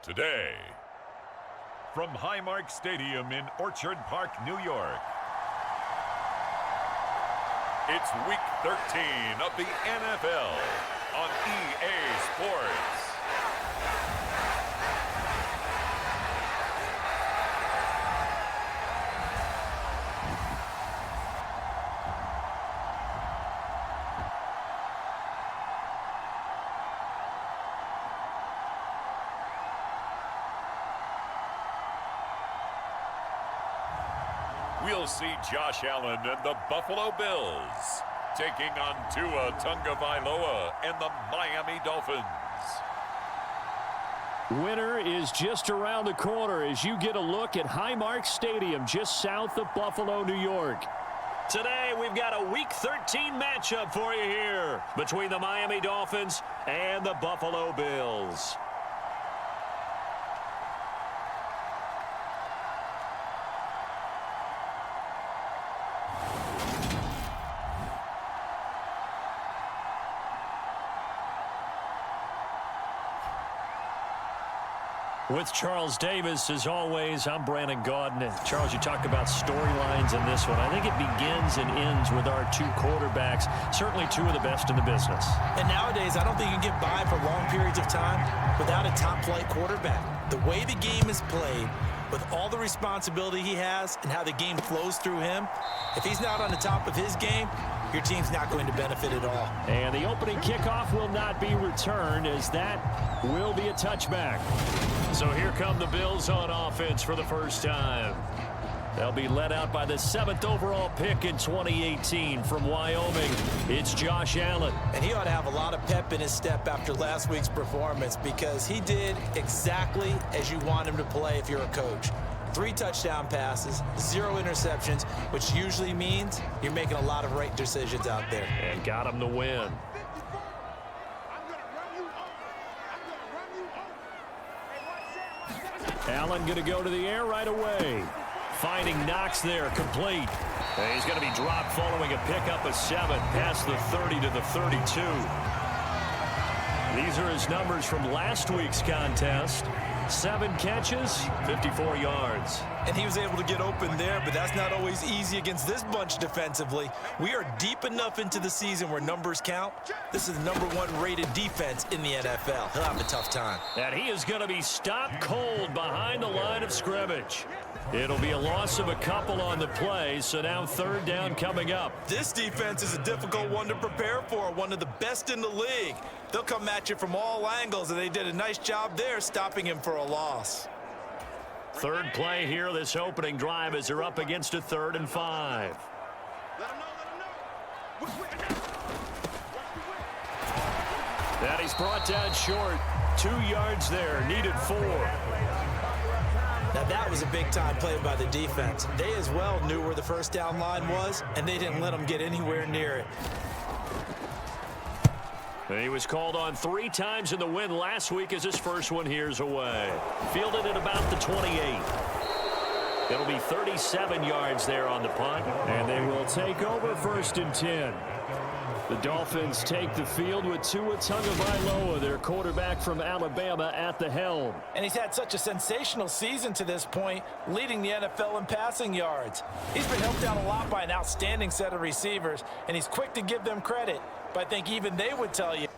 Today, from Highmark Stadium in Orchard Park, New York, it's Week 13 of the NFL on EA Sports. We'll see Josh Allen and the Buffalo Bills taking on Tua Tagovailoa and the Miami Dolphins. Winter is just around the corner as you get a look at Highmark Stadium just south of Buffalo, New York. Today, we've got a Week 13 matchup for you here between the Miami Dolphins and the Buffalo Bills. With Charles Davis, as always, I'm Brandon Gaudin. Charles, you talk about storylines in this one. I think it begins and ends with our two quarterbacks, certainly two of the best in the business. And nowadays, I don't think you can get by for long periods of time without a top-flight quarterback. The way the game is played, with all the responsibility he has and how the game flows through him, if he's not on the top of his game, your team's not going to benefit at all. And the opening kickoff will not be returned, as that will be a touchback. So here come the Bills on offense for the first time. They'll be led out by the 7th overall pick in 2018 from Wyoming. It's Josh Allen. And he ought to have a lot of pep in his step after last week's performance, because he did exactly as you want him to play if you're a coach. 3 touchdown passes, 0 interceptions, which usually means you're making a lot of right decisions out there. And got him the win. Allen going to go to the air right away. Finding Knox there, complete. And he's going to be dropped following a pickup of 7 past the 30 to the 32. These are his numbers from last week's contest. 7 catches, 54 yards. And he was able to get open there, but that's not always easy against this bunch defensively. We are deep enough into the season where numbers count. This is the #1 rated defense in the NFL. He'll have a tough time. And he is going to be stopped cold behind the line of scrimmage. It'll be a loss of a couple on the play, so now 3rd down coming up. This defense is a difficult one to prepare for, one of the best in the league. They'll come at you from all angles, and they did a nice job there stopping him for a loss. 3rd play here, this opening drive, as they're up against a 3rd and 5. That he's brought down short. 2 yards there, needed 4. Now that was a big-time play by the defense. They as well knew where the first down line was, and they didn't let them get anywhere near it. And he was called on 3 times in the win last week as his first one here's away. Fielded at about the 28. It'll be 37 yards there on the punt. And they will take over 1st and 10. The Dolphins take the field with Tua Tagovailoa, their quarterback from Alabama, at the helm. And he's had such a sensational season to this point, leading the NFL in passing yards. He's been helped out a lot by an outstanding set of receivers, and he's quick to give them credit. But I think even they would tell you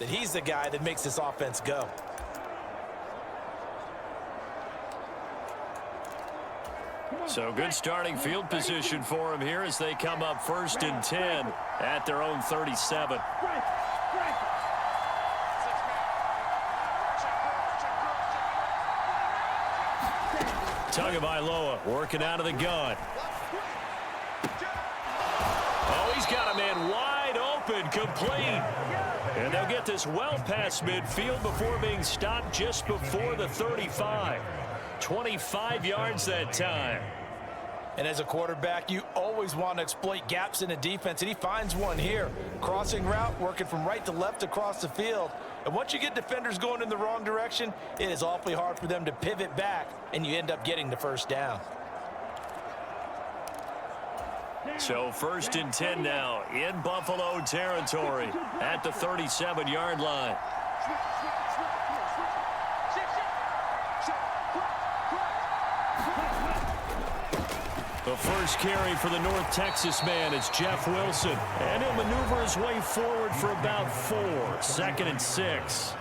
that he's the guy that makes this offense go. So good starting field position for him here as they come up 1st and 10 at their own 37. Tagovailoa working out of the gun. Oh, he's got a man wide open, complete. And they'll get this well past midfield before being stopped just before the 35. 25 yards that time. And as a quarterback, you always want to exploit gaps in a defense, and he finds one here. Crossing route, working from right to left across the field. And once you get defenders going in the wrong direction, it is awfully hard for them to pivot back, and you end up getting the first down. So 1st and 10 now in Buffalo territory at the 37-yard line. The first carry for the North Texas man is Jeff Wilson. And he'll maneuver his way forward for about 4. 2nd and 6.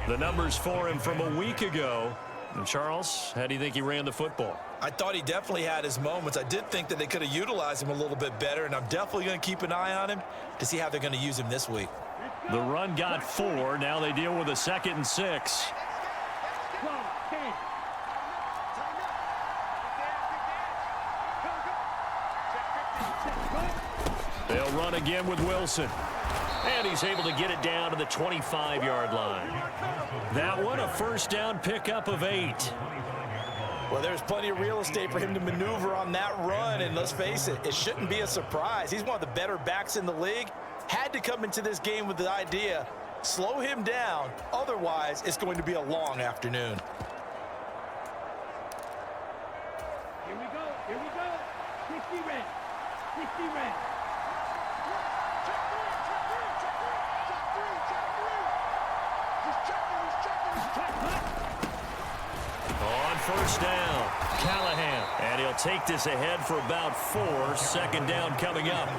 The numbers for him from a week ago. And Charles, how do you think he ran the football? I thought he definitely had his moments. I did think that they could have utilized him a little bit better, and I'm definitely going to keep an eye on him to see how they're going to use him this week. The run got 4. Now they deal with a 2nd and 6. They'll run again with Wilson. And he's able to get it down to the 25-yard line. That one, a first down pickup of 8. Well, there's plenty of real estate for him to maneuver on that run, and let's face it, it shouldn't be a surprise. He's one of the better backs in the league. Had to come into this game with the idea, slow him down, otherwise it's going to be a long afternoon. Here we go, 60 red, 60 red. On first down, Callahan. And he'll take this ahead for about 4. 2nd down coming up.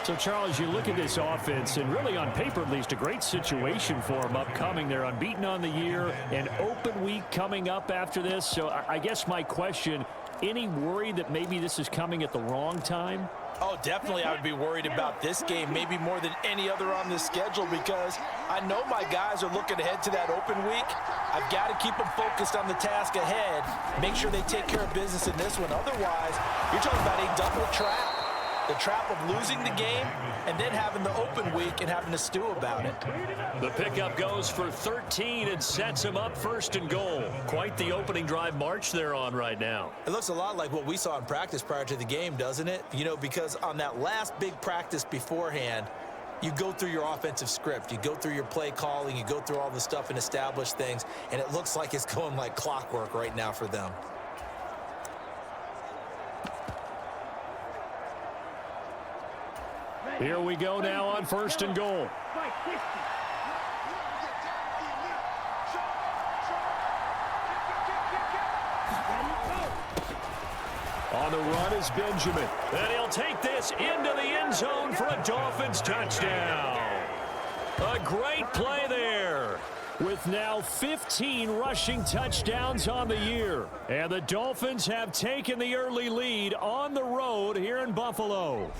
So, Charles, you look at this offense, and really on paper at least, a great situation for them upcoming. They're unbeaten on the year, an open week coming up after this. So I guess my question, any worry that maybe this is coming at the wrong time? Oh, definitely I would be worried about this game, maybe more than any other on this schedule, because I know my guys are looking ahead to that open week. I've got to keep them focused on the task ahead, make sure they take care of business in this one. Otherwise, you're talking about a double trap. The trap of losing the game and then having the open week and having to stew about it. The pickup goes for 13 and sets him up 1st and goal. Quite the opening drive march they're on right now. It looks a lot like what we saw in practice prior to the game, doesn't it? You know, because on that last big practice beforehand, you go through your offensive script, you go through your play calling, you go through all the stuff and establish things, and it looks like it's going like clockwork right now for them. Here we go now on 1st and goal. On the run is Benjamin. And he'll take this into the end zone for a Dolphins touchdown. A great play there. With now 15 rushing touchdowns on the year. And the Dolphins have taken the early lead on the road here in Buffalo.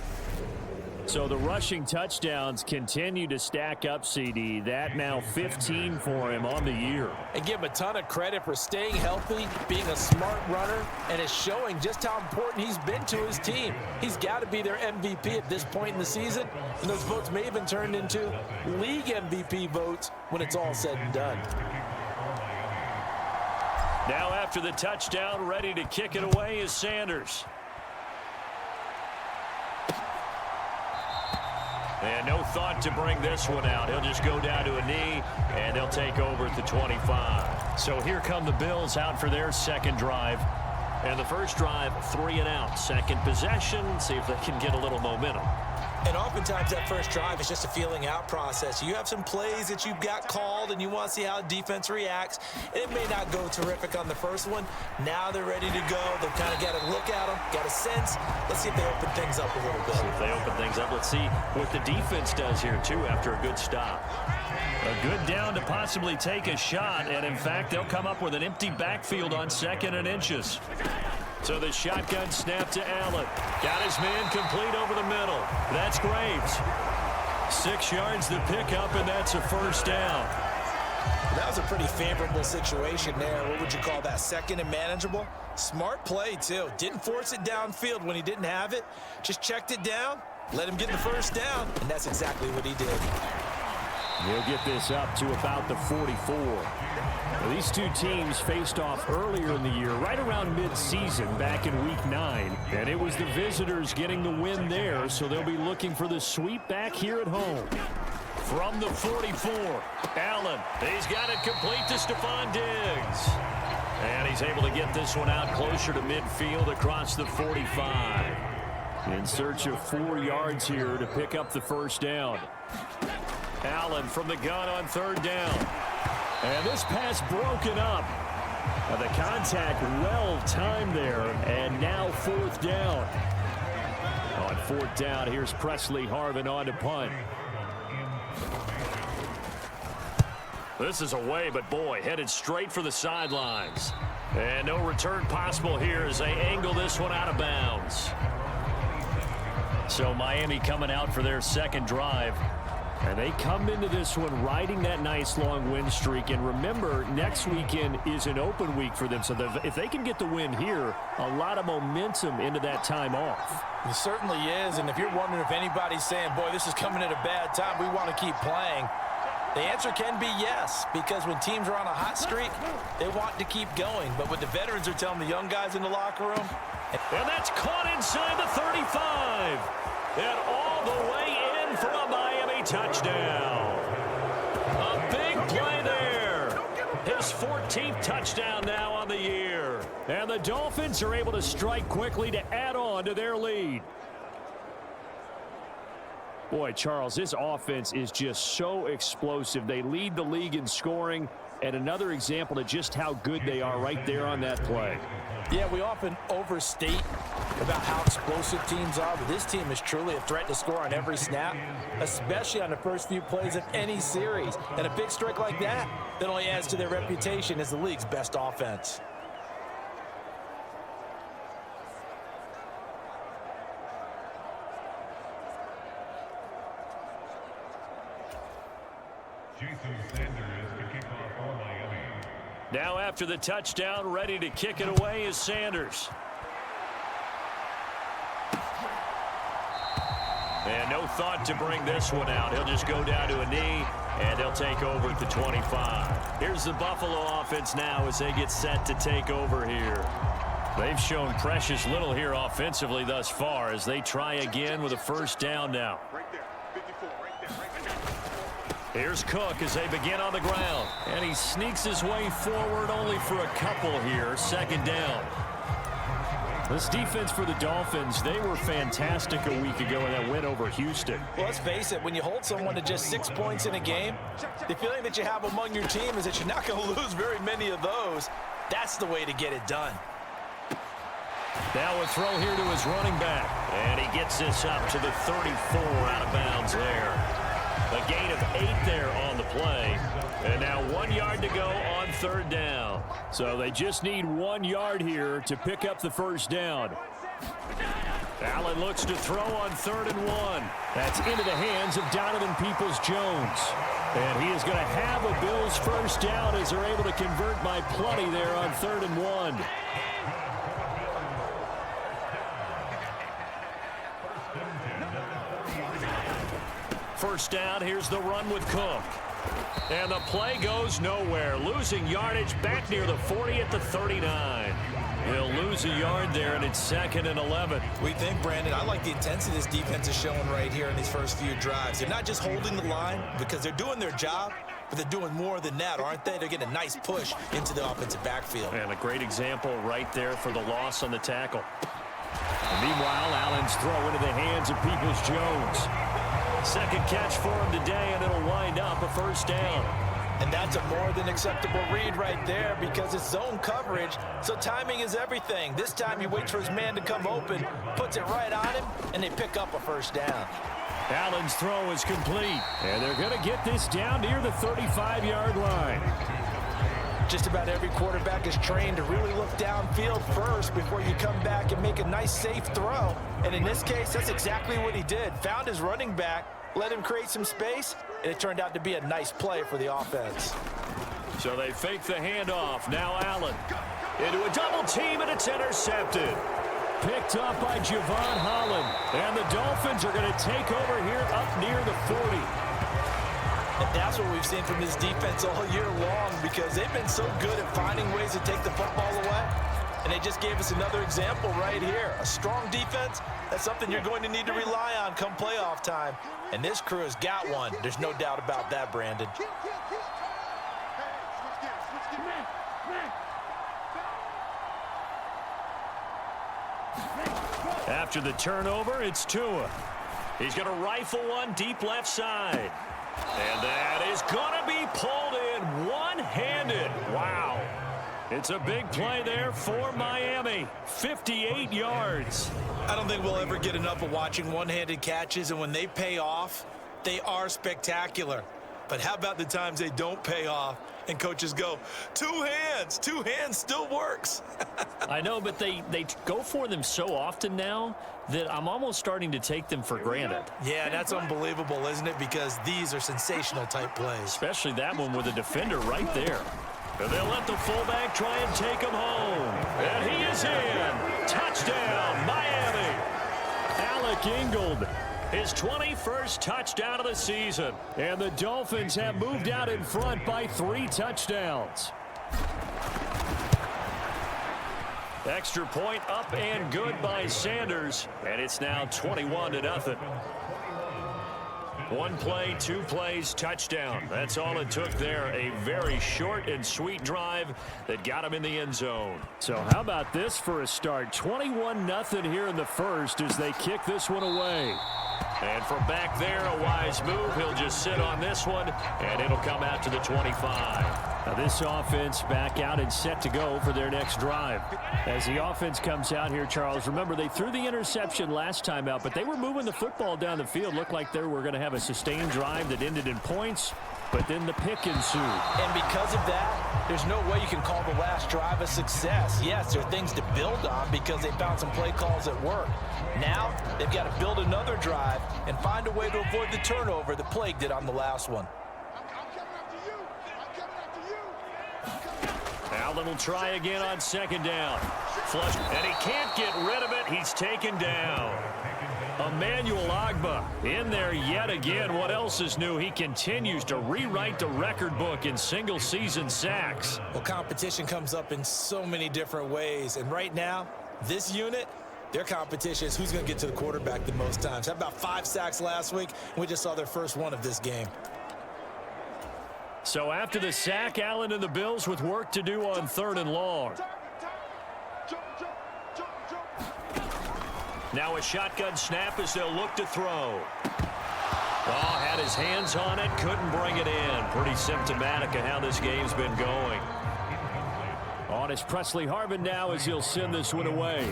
So the rushing touchdowns continue to stack up, CD. That now 15 for him on the year. And give him a ton of credit for staying healthy, being a smart runner, and it's showing just how important he's been to his team. He's got to be their MVP at this point in the season, and those votes may even turn into league MVP votes when it's all said and done. Now after the touchdown, ready to kick it away is Sanders. And no thought to bring this one out. He'll just go down to a knee, and they'll take over at the 25. So here come the Bills out for their second drive. And the first drive, 3 and out. Second possession, see if they can get a little momentum. And oftentimes that first drive is just a feeling out process. You have some plays that you've got called and you want to see how the defense reacts. It may not go terrific on the first one. Now they're ready to go. They've kind of got to look at them, got a sense. Let's see if they open things up a little bit. See if they open things up. Let's see what the defense does here, too, after a good stop. A good down to possibly take a shot, and in fact, they'll come up with an empty backfield on 2nd and inches. So the shotgun snap to Allen. Got his man complete over the middle. That's Graves. 6 yards the pickup, and that's a first down. That was a pretty favorable situation there. What would you call that? 2nd and manageable? Smart play, too. Didn't force it downfield when he didn't have it. Just checked it down, let him get the first down, and that's exactly what he did. He'll get this up to about the 44. Well, these two teams faced off earlier in the year, right around mid-season, back in Week 9. And it was the visitors getting the win there, so they'll be looking for the sweep back here at home. From the 44, Allen. He's got it complete to Stephon Diggs. And he's able to get this one out closer to midfield across the 45. In search of 4 yards here to pick up the first down. Allen from the gun on 3rd down. And this pass broken up. The contact well timed there, and now 4th down. On 4th down, here's Presley Harvin on to punt. This is away, but boy, headed straight for the sidelines. And no return possible here as they angle this one out of bounds. So Miami coming out for their 2nd drive. And they come into this one riding that nice long win streak. And remember, next weekend is an open week for them. So if they can get the win here, a lot of momentum into that time off. It certainly is. And if you're wondering if anybody's saying, boy, this is coming at a bad time, we want to keep playing, the answer can be yes. Because when teams are on a hot streak, they want to keep going. But what the veterans are telling the young guys in the locker room. And that's caught inside the 35. And all the way in for a Miami touchdown. A big play there. His 14th touchdown now on the year. And the Dolphins are able to strike quickly to add on to their lead. Boy, Charles, this offense is just so explosive. They lead the league in scoring, and another example of just how good they are right there on that play. Yeah, we often overstate about how explosive teams are, but this team is truly a threat to score on every snap, especially on the first few plays of any series. And a big strike like that only adds to their reputation as the league's best offense. Now after the touchdown, ready to kick it away is Sanders. And no thought to bring this one out. He'll just go down to a knee, and he'll take over at the 25. Here's the Buffalo offense now as they get set to take over here. They've shown precious little here offensively thus far as they try again with a first down now. Here's Cook as they begin on the ground. And he sneaks his way forward only for a couple here. 2nd down. This defense for the Dolphins, they were fantastic a week ago in that win over Houston. Well, let's face it, when you hold someone to just 6 points in a game, the feeling that you have among your team is that you're not going to lose very many of those. That's the way to get it done. Now a throw here to his running back. And he gets this up to the 34 out of bounds there. A gain of 8 there on the play. And now 1 yard to go on 3rd down. So they just need 1 yard here to pick up the first down. Allen looks to throw on 3rd and 1. That's into the hands of Donovan Peoples-Jones. And he is going to have a Bills first down as they're able to convert by plenty there on 3rd and 1. First down, here's the run with Cook. And the play goes nowhere. Losing yardage back near the 40 at the 39. He'll lose a yard there, and it's 2nd and 11. We think, Brandon, I like the intensity this defense is showing right here in these first few drives. They're not just holding the line because they're doing their job, but they're doing more than that, aren't they? They're getting a nice push into the offensive backfield. And a great example right there for the loss on the tackle. And meanwhile, Allen's throw into the hands of Peoples-Jones. Second catch for him today, and it'll wind up a first down. And that's a more than acceptable read right there because it's zone coverage, so timing is everything. This time he waits for his man to come open, puts it right on him, and they pick up a first down. Allen's throw is complete, and they're going to get this down near the 35-yard line. Just about every quarterback is trained to really look downfield first before you come back and make a nice, safe throw. And in this case, that's exactly what he did. Found his running back, let him create some space, and it turned out to be a nice play for the offense. So they fake the handoff. Now Allen into a double team, and it's intercepted. Picked up by Javon Holland. And the Dolphins are going to take over here up near the 40. And that's what we've seen from this defense all year long because they've been so good at finding ways to take the football away. And they just gave us another example right here. A strong defense, that's something you're going to need to rely on come playoff time. And this crew has got one. There's no doubt about that, Brandon. After the turnover, it's Tua. He's going to rifle one deep left side. And that is going to be pulled in one-handed. Wow. It's a big play there for Miami. 58 yards. I don't think we'll ever get enough of watching one-handed catches, and when they pay off, they are spectacular. But how about the times they don't pay off and coaches go, two hands still works. I know, but they go for them so often now that I'm almost starting to take them for granted. Yeah, that's unbelievable, isn't it? Because these are sensational type plays. Especially that one with a defender right there. And they'll let the fullback try and take him home. And he is in. Touchdown, Miami. Alec Ingold. His 21st touchdown of the season. And the Dolphins have moved out in front by 3 touchdowns. Extra point up and good by Sanders. And it's now 21-0. One play, 2 plays, touchdown. That's all it took there. A very short and sweet drive that got him in the end zone. So how about this for a start? 21-0 here in the first as they kick this one away. And from back there, a wise move. He'll just sit on this one, and it'll come out to the 25. Now this offense back out and set to go for their next drive. As the offense comes out here, Charles, remember they threw the interception last time out, but they were moving the football down the field. Looked like they were going to have a sustained drive that ended in points, but then the pick ensued. And because of that, there's no way you can call the last drive a success. Yes, there are things to build on because they found some play calls at work. Now, they've got to build another drive and find a way to avoid the turnover that plagued it on the last one. Allen will try again on second down. Flush, and he can't get rid of it. He's taken down. Emmanuel Ogbah in there yet again. What else is new? He continues to rewrite the record book in single-season sacks. Well, competition comes up in so many different ways. And right now, this unit, their competition is who's going to get to the quarterback the most times. How about 5 sacks last week? We just saw their first one of this game. So after the sack, Allen and the Bills with work to do on 3rd and long. Now a shotgun snap as they'll look to throw. Oh, had his hands on it, couldn't bring it in. Pretty symptomatic of how this game's been going. On is Presley Harvin now as he'll send this one away.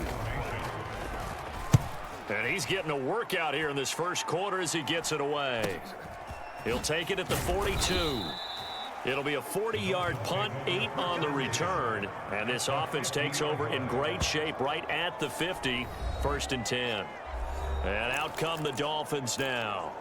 And he's getting a workout here in this first quarter as he gets it away. He'll take it at the 42. It'll be a 40-yard punt, 8 on the return. And this offense takes over in great shape right at the 50, 1st and 10. And out come the Dolphins now.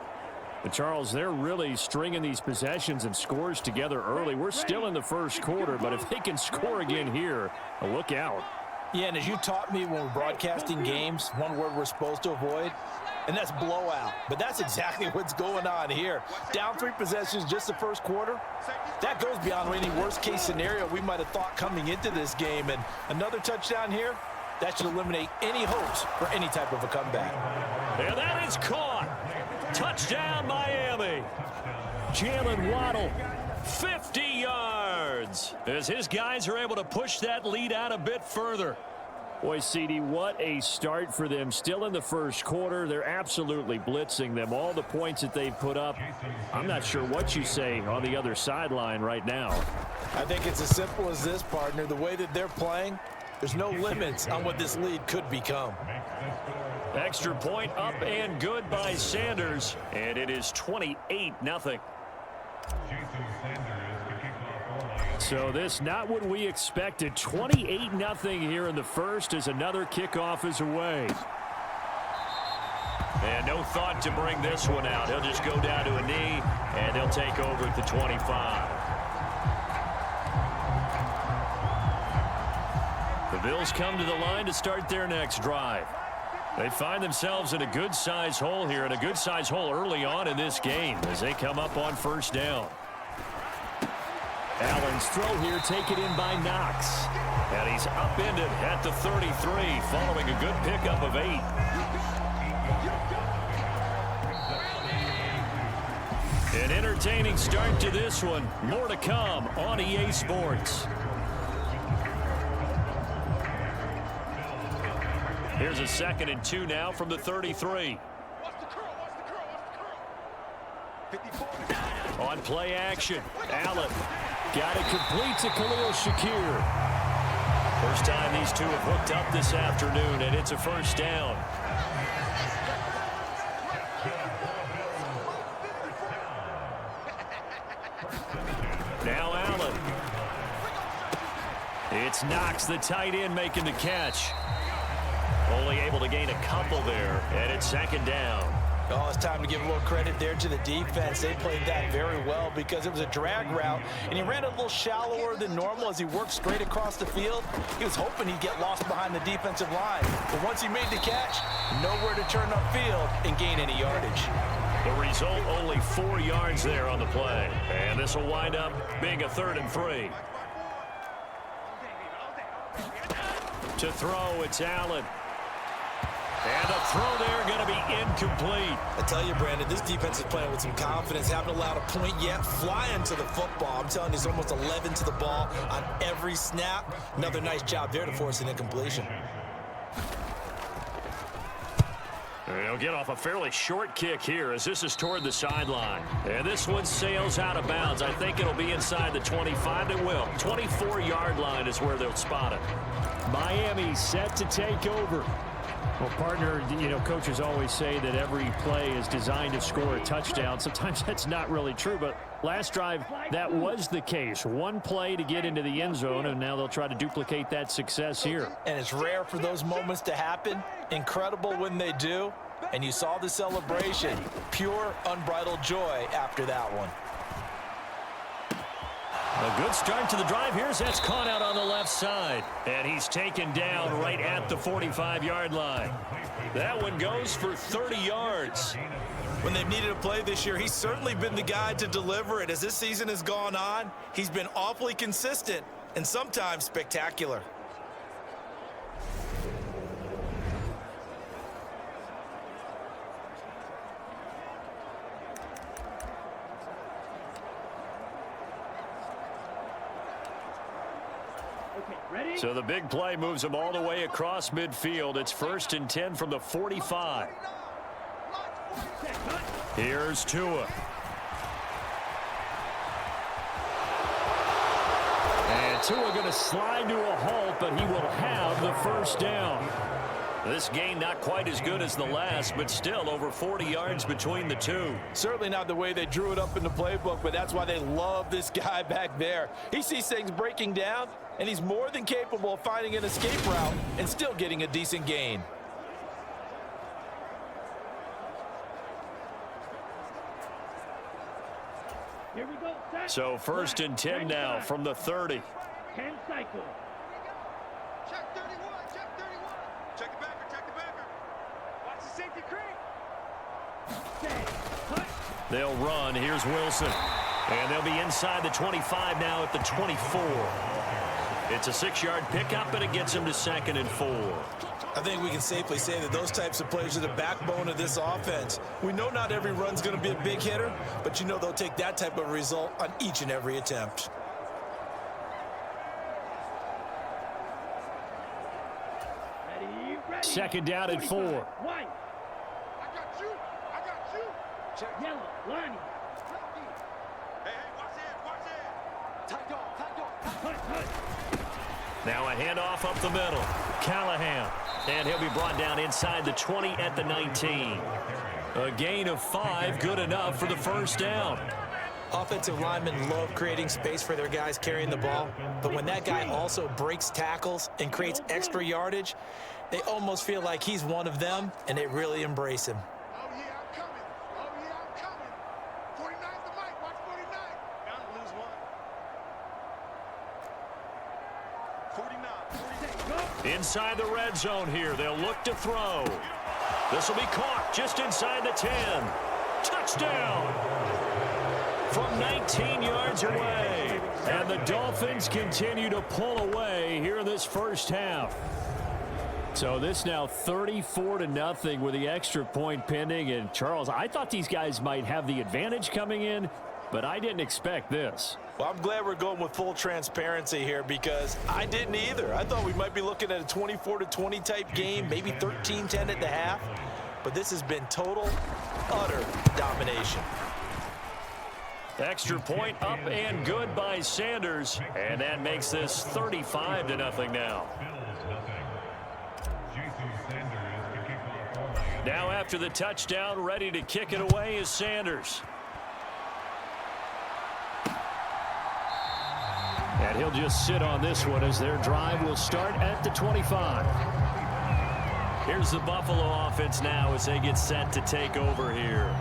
But Charles, they're really stringing these possessions and scores together early. We're still in the first quarter, but if they can score again here, look out. Yeah, and as you taught me when we're broadcasting games, one word we're supposed to avoid, and that's blowout. But that's exactly what's going on here. Down 3 possessions just the first quarter. That goes beyond any worst-case scenario we might have thought coming into this game. And another touchdown here, that should eliminate any hopes for any type of a comeback. And that is caught. Touchdown, Miami. Jalen Waddle. 50 yards as his guys are able to push that lead out a bit further. Boy, CD, what a start for them. Still in the first quarter. They're absolutely blitzing them. All the points that they've put up, I'm not sure what you say on the other sideline right now. I think it's as simple as this, partner. The way that they're playing, there's no limits on what this lead could become. Extra point up and good by Sanders. And it is 28-0. So this not what we expected. 28-0 here in the first as another kickoff is away. And no thought to bring this one out. He'll just go down to a knee, and he'll take over at the 25. The Bills come to the line to start their next drive. They find themselves in a good-size hole here, and a good-size hole early on in this game as they come up on first down. Allen's throw here taken in by Knox. And he's upended at the 33 following a good pickup of 8. An entertaining start to this one. More to come on EA Sports. Here's a 2nd and 2 now from the 33. On play action, Allen. Got it complete to Khalil Shakir. First time these two have hooked up this afternoon, and it's a first down. Now Allen. It's Knox, the tight end, making the catch. Only able to gain a couple there, and it's 2nd down. Oh, it's time to give a little credit there to the defense. They played that very well because it was a drag route, and he ran a little shallower than normal as he worked straight across the field. He was hoping he'd get lost behind the defensive line. But once he made the catch, nowhere to turn upfield and gain any yardage. The result, only 4 yards there on the play. And this will wind up being a 3rd and 3. To throw, it's Allen. And the throw there going to be incomplete. I tell you, Brandon, this defense is playing with some confidence. Haven't allowed a point yet. Flying to the football. I'm telling you, it's almost 11 to the ball on every snap. Another nice job there to force an incompletion. They'll get off a fairly short kick here as this is toward the sideline. And this one sails out of bounds. I think it'll be inside the 25. It will. 24-yard line is where they'll spot it. Miami set to take over. Well, partner, you know, coaches always say that every play is designed to score a touchdown. Sometimes that's not really true, but last drive, that was the case. One play to get into the end zone, and now they'll try to duplicate that success here. And it's rare for those moments to happen. Incredible when they do. And you saw the celebration. Pure, unbridled joy after that one. A good start to the drive. Here's that's caught out on the left side. And he's taken down right at the 45-yard line. That one goes for 30 yards. When they've needed a play this year, he's certainly been the guy to deliver it. As this season has gone on, he's been awfully consistent and sometimes spectacular. So the big play moves them all the way across midfield. It's 1st and 10 from the 45. Here's Tua. And Tua going to slide to a halt, but he will have the first down. This game not quite as good as the last, but still over 40 yards between the two. Certainly not the way they drew it up in the playbook, but that's why they love this guy back there. He sees things breaking down, and he's more than capable of finding an escape route and still getting a decent gain. Here we go. Set. So 1st and 10 now from the 30. 10 cycles. Check 31, check 31. Check the backer, check the backer. Watch the safety creep. Set. Cut. They'll run. Here's Wilson. And they'll be inside the 25 now at the 24. It's a 6-yard pickup, but it gets them to 2nd and 4. I think we can safely say that those types of plays are the backbone of this offense. We know not every run's going to be a big hitter, but you know they'll take that type of result on each and every attempt. second down and 4. White. I got you. I got you. Check. Yellow. Lonnie. Hey, watch it. Tight dog. Hunt, hunt. Now a handoff up the middle. Callahan. And he'll be brought down inside the 20 at the 19. A gain of 5, good enough for the first down. Offensive linemen love creating space for their guys carrying the ball, but when that guy also breaks tackles and creates extra yardage, they almost feel like he's one of them, and they really embrace him. Oh, yeah, I'm coming. Oh, yeah, I'm coming. 49's the mic. Watch 49. Bound to lose one. 49. Inside the red zone here. They'll look to throw. This will be caught just inside the 10. Touchdown! From 19 yards away. And the Dolphins continue to pull away here in this first half. So this now 34-0 with the extra point pending. And Charles, I thought these guys might have the advantage coming in, but I didn't expect this. Well, I'm glad we're going with full transparency here because I didn't either. I thought we might be looking at a 24-20 type game, maybe 13-10 at the half. But this has been total, utter domination. Extra point up and good by Sanders. And that makes this 35-0 now. Now after the touchdown, ready to kick it away is Sanders. And he'll just sit on this one as their drive will start at the 25. Here's the Buffalo offense now as they get set to take over here.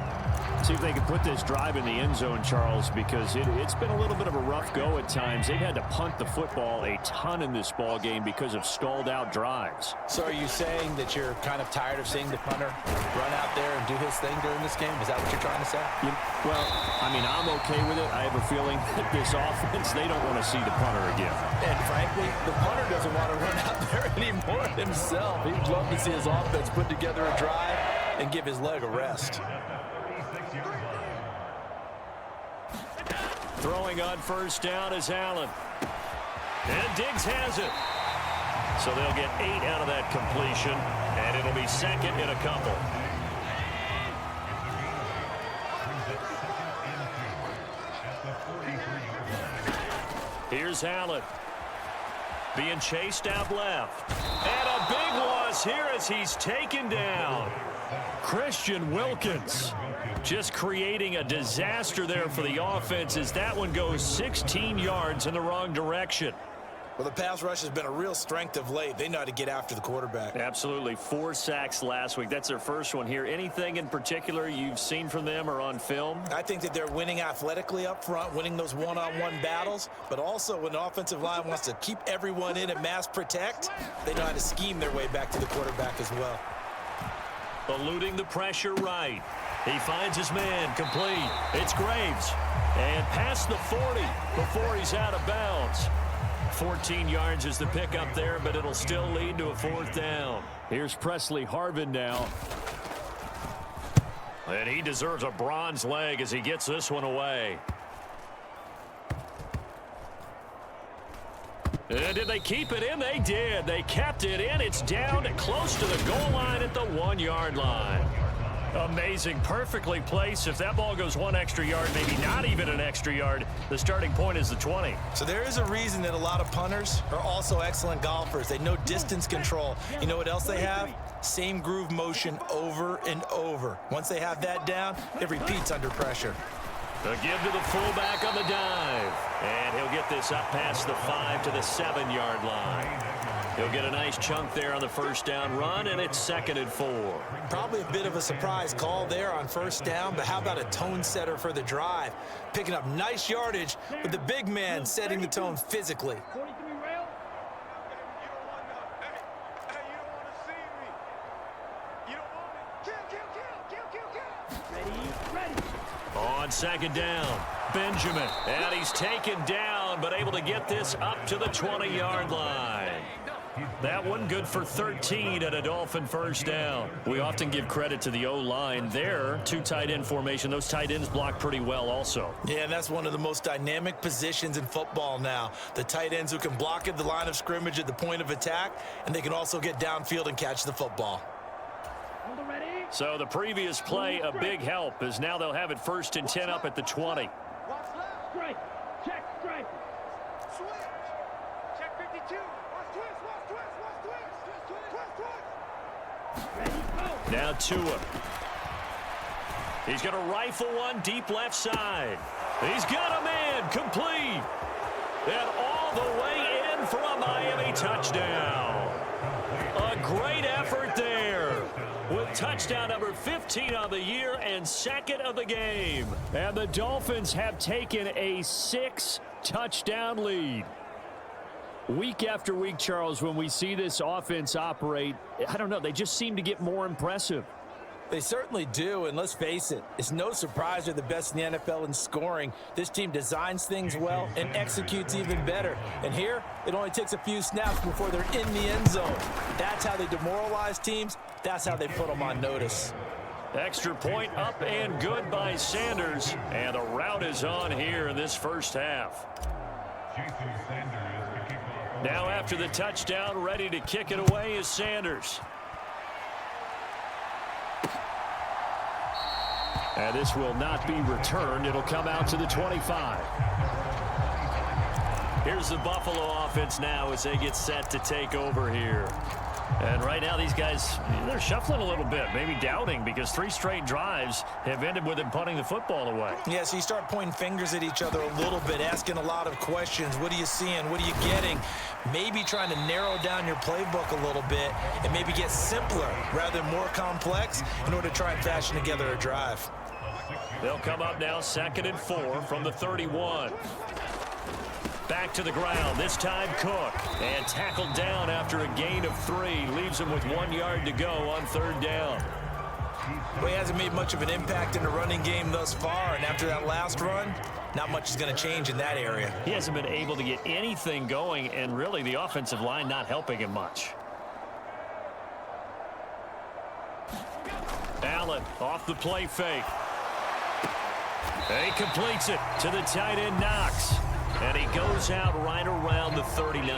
See if they can put this drive in the end zone, Charles, because it's been a little bit of a rough go at times. They've had to punt the football a ton in this ball game because of stalled out drives. So are you saying that you're kind of tired of seeing the punter run out there and do his thing during this game? Is that what you're trying to say? Well, I mean, I'm okay with it. I have a feeling that this offense, they don't want to see the punter again. And frankly, the punter doesn't want to run out there anymore himself. He'd love to see his offense put together a drive and give his leg a rest. Throwing on first down is Allen. And Diggs has it. So they'll get 8 out of that completion, and it'll be second in a couple. Here's Allen. Being chased out left. And a big loss here as he's taken down. Christian Wilkins just creating a disaster there for the offense as that one goes 16 yards in the wrong direction. Well, the pass rush has been a real strength of late. They know how to get after the quarterback. Absolutely. 4 sacks last week. That's their first one here. Anything in particular you've seen from them or on film? I think that they're winning athletically up front, winning those one-on-one battles, but also when the offensive line wants to keep everyone in and mass protect, they know how to scheme their way back to the quarterback as well. Eluding the pressure right. He finds his man complete. It's Graves. And past the 40 before he's out of bounds. 14 yards is the pickup there, but it'll still lead to a 4th down. Here's Presley Harvin now. And he deserves a bronze leg as he gets this one away. And did they keep it in? They did. They kept it in. It's down close to the goal line at the 1-yard line. Amazing. Perfectly placed. If that ball goes 1 extra yard, maybe not even an extra yard, the starting point is the 20. So there is a reason that a lot of punters are also excellent golfers. They know distance control. You know what else they have? Same groove motion over and over. Once they have that down, it repeats under pressure. The give to the fullback on the dive. And he'll get this up past the 5 to the 7-yard line. He'll get a nice chunk there on the first down run, and it's 2nd and 4. Probably a bit of a surprise call there on first down, but how about a tone setter for the drive? Picking up nice yardage with the big man setting the tone physically. 43 rail. Ready. On 2nd down, Benjamin. And he's taken down, but able to get this up to the 20-yard line. That one good for 13 at a Dolphin first down. We often give credit to the O-line there. Two tight end formation. Those tight ends block pretty well also. Yeah, and that's one of the most dynamic positions in football now. The tight ends who can block at the line of scrimmage at the point of attack, and they can also get downfield and catch the football. So the previous play, a big help, as now they'll have it 1st and 10 up at the 20. Strike. Check strike. Switch. Check 52. Watch twist. Ready, go. Now Tua. He's going to rifle one deep left side. He's got a man complete. And all the way in for a Miami touchdown. A great effort there. With touchdown number 15 on the year and 2nd of the game. And the Dolphins have taken a 6-touchdown lead. Week after week, Charles, when we see this offense operate, I don't know, they just seem to get more impressive. They certainly do, and let's face it, it's no surprise they're the best in the NFL in scoring. This team designs things well and executes even better. And here, it only takes a few snaps before they're in the end zone. That's how they demoralize teams. That's how they put them on notice. Extra point up and good by Sanders. And the route is on here in this first half. Now after the touchdown, ready to kick it away is Sanders. And this will not be returned. It'll come out to the 25. Here's the Buffalo offense now as they get set to take over here. And right now these guys, they're shuffling a little bit, maybe doubting, because 3 straight drives have ended with them punting the football away. Yeah, so you start pointing fingers at each other a little bit, asking a lot of questions. What are you seeing? What are you getting? Maybe trying to narrow down your playbook a little bit and maybe get simpler rather than more complex in order to try and fashion together a drive. They'll come up now 2nd and 4 from the 31. Back to the ground, this time Cook. And tackled down after a gain of 3. Leaves him with 1 yard to go on 3rd down. Well, he hasn't made much of an impact in the running game thus far, and after that last run, not much is going to change in that area. He hasn't been able to get anything going, and really the offensive line not helping him much. Allen off the play fake. He completes it to the tight end Knox. And he goes out right around the 39.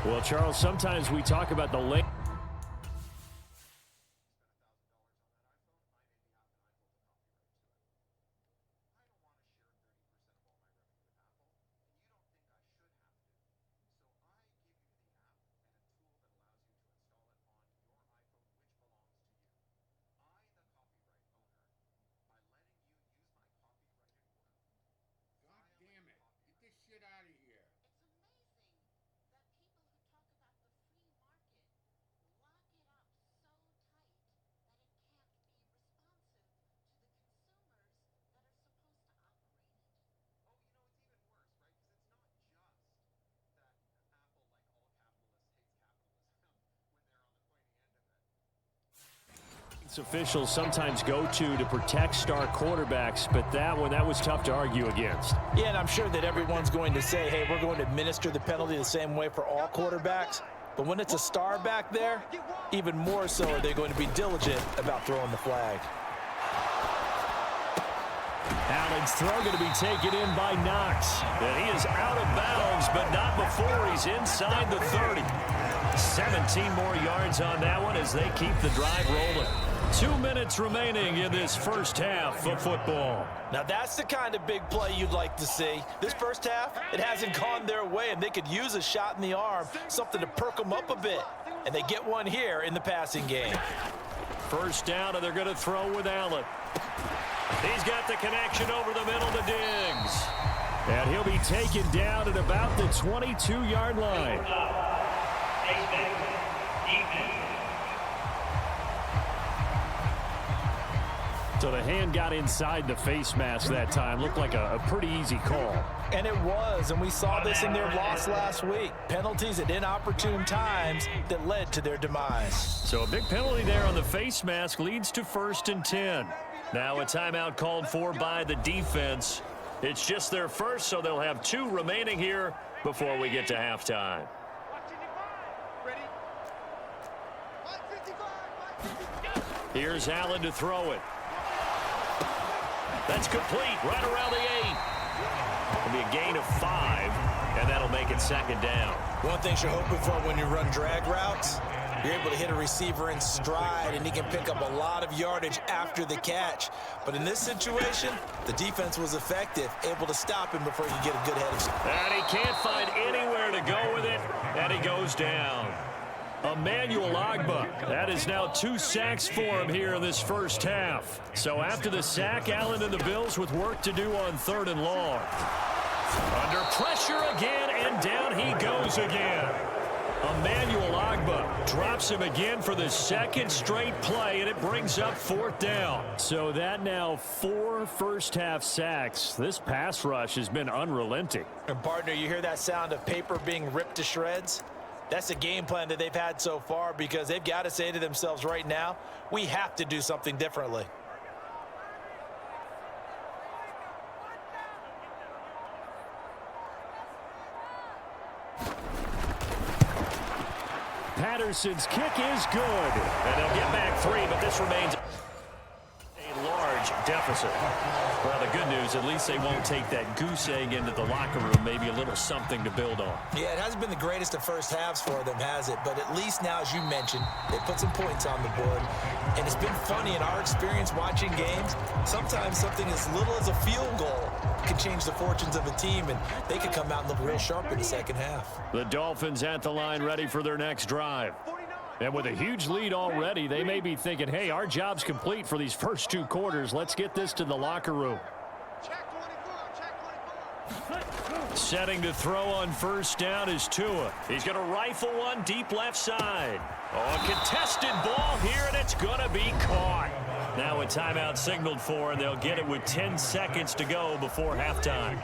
Well, Charles, sometimes we talk about the length. Officials sometimes go to protect star quarterbacks, but that was tough to argue against. Yeah, and I'm sure that everyone's going to say, hey, we're going to administer the penalty the same way for all quarterbacks. But when it's a star back there, even more so are they going to be diligent about throwing the flag. Allen's throw going to be taken in by Knox. And he is out of bounds, but not before he's inside the 30. 17 more yards on that one as they keep the drive rolling. 2 minutes remaining in this first half of football. Now that's the kind of big play you'd like to see. This first half, it hasn't gone their way, and they could use a shot in the arm, something to perk them up a bit. And they get one here in the passing game. First down, and they're going to throw with Allen. He's got the connection over the middle to Diggs. And he'll be taken down at about the 22-yard line. So the hand got inside the face mask that time. Looked like a pretty easy call. And it was, and we saw this in their loss last week. Penalties at inopportune times that led to their demise. So a big penalty there on the face mask leads to 1st and 10. Now a timeout called for by the defense. It's just their first, so they'll have 2 remaining here before we get to halftime. Ready? Here's Allen to throw it. That's complete, right around the 8. It'll be a gain of 5, and that'll make it 2nd down. One thing you're hoping for when you run drag routes, you're able to hit a receiver in stride, and he can pick up a lot of yardage after the catch. But in this situation, the defense was effective, able to stop him before he could get a good head of steam. And he can't find anywhere to go with it, and he goes down. Emmanuel Ogbah. That is now 2 sacks for him here in this first half. So after the sack, Allen and the Bills with work to do on 3rd and long. Under pressure again, and down he goes again. Emmanuel Ogbah drops him again for the 2nd straight play, and it brings up 4th down. So that now 4 first-half sacks. This pass rush has been unrelenting. And partner, you hear that sound of paper being ripped to shreds? That's a game plan that they've had so far, because they've got to say to themselves right now, we have to do something differently. Patterson's kick is good. And they'll get back 3, but this remains a large deficit. Well, the good news, at least they won't take that goose egg into the locker room. Maybe a little something to build on. Yeah, it hasn't been the greatest of first halves for them, has it? But at least now, as you mentioned, they put some points on the board. And it's been funny in our experience watching games. Sometimes something as little as a field goal can change the fortunes of a team, and they could come out and look real sharp in the second half. The Dolphins at the line, ready for their next drive. And with a huge lead already, they may be thinking, hey, our job's complete for these first 2 quarters. Let's get this to the locker room. Setting to throw on 1st down is Tua. He's going to rifle one deep left side. Oh, a contested ball here, and it's going to be caught. Now a timeout signaled for, and they'll get it with 10 seconds to go before halftime.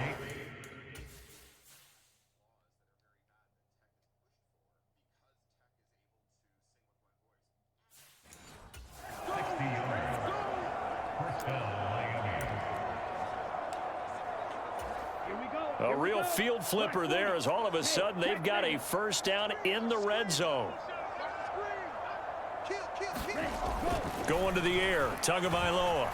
A real field flipper there, as all of a sudden they've got a 1st down in the red zone. Going to the air, Tagovailoa.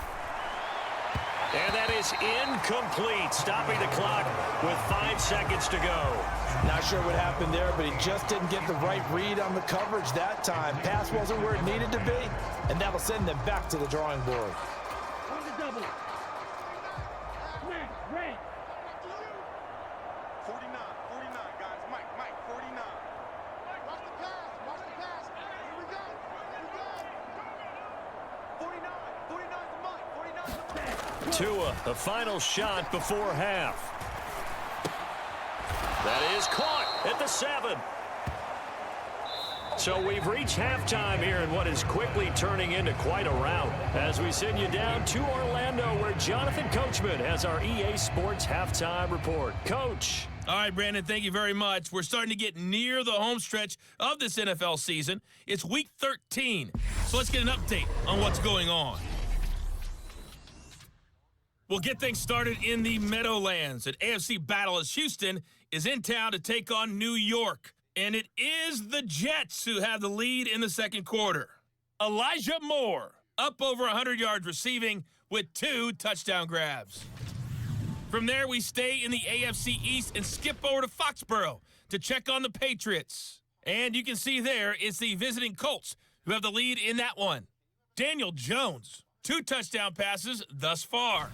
And that is incomplete, stopping the clock with 5 seconds to go. Not sure what happened there, but he just didn't get the right read on the coverage that time. Pass wasn't where it needed to be, and that'll send them back to the drawing board. Tua, the final shot before half. That is caught at the 7. So we've reached halftime here in what is quickly turning into quite a rout as we send you down to Orlando, where Jonathan Coachman has our EA Sports halftime report. Coach. All right, Brandon, thank you very much. We're starting to get near the home stretch of this NFL season. It's Week 13, so let's get an update on what's going on. We'll get things started in the Meadowlands. An AFC battle as Houston is in town to take on New York. And it is the Jets who have the lead in the second quarter. Elijah Moore up over 100 yards receiving with 2 touchdown grabs. From there, we stay in the AFC East and skip over to Foxborough to check on the Patriots. And you can see there, it's the visiting Colts who have the lead in that one. Daniel Jones, 2 touchdown passes thus far.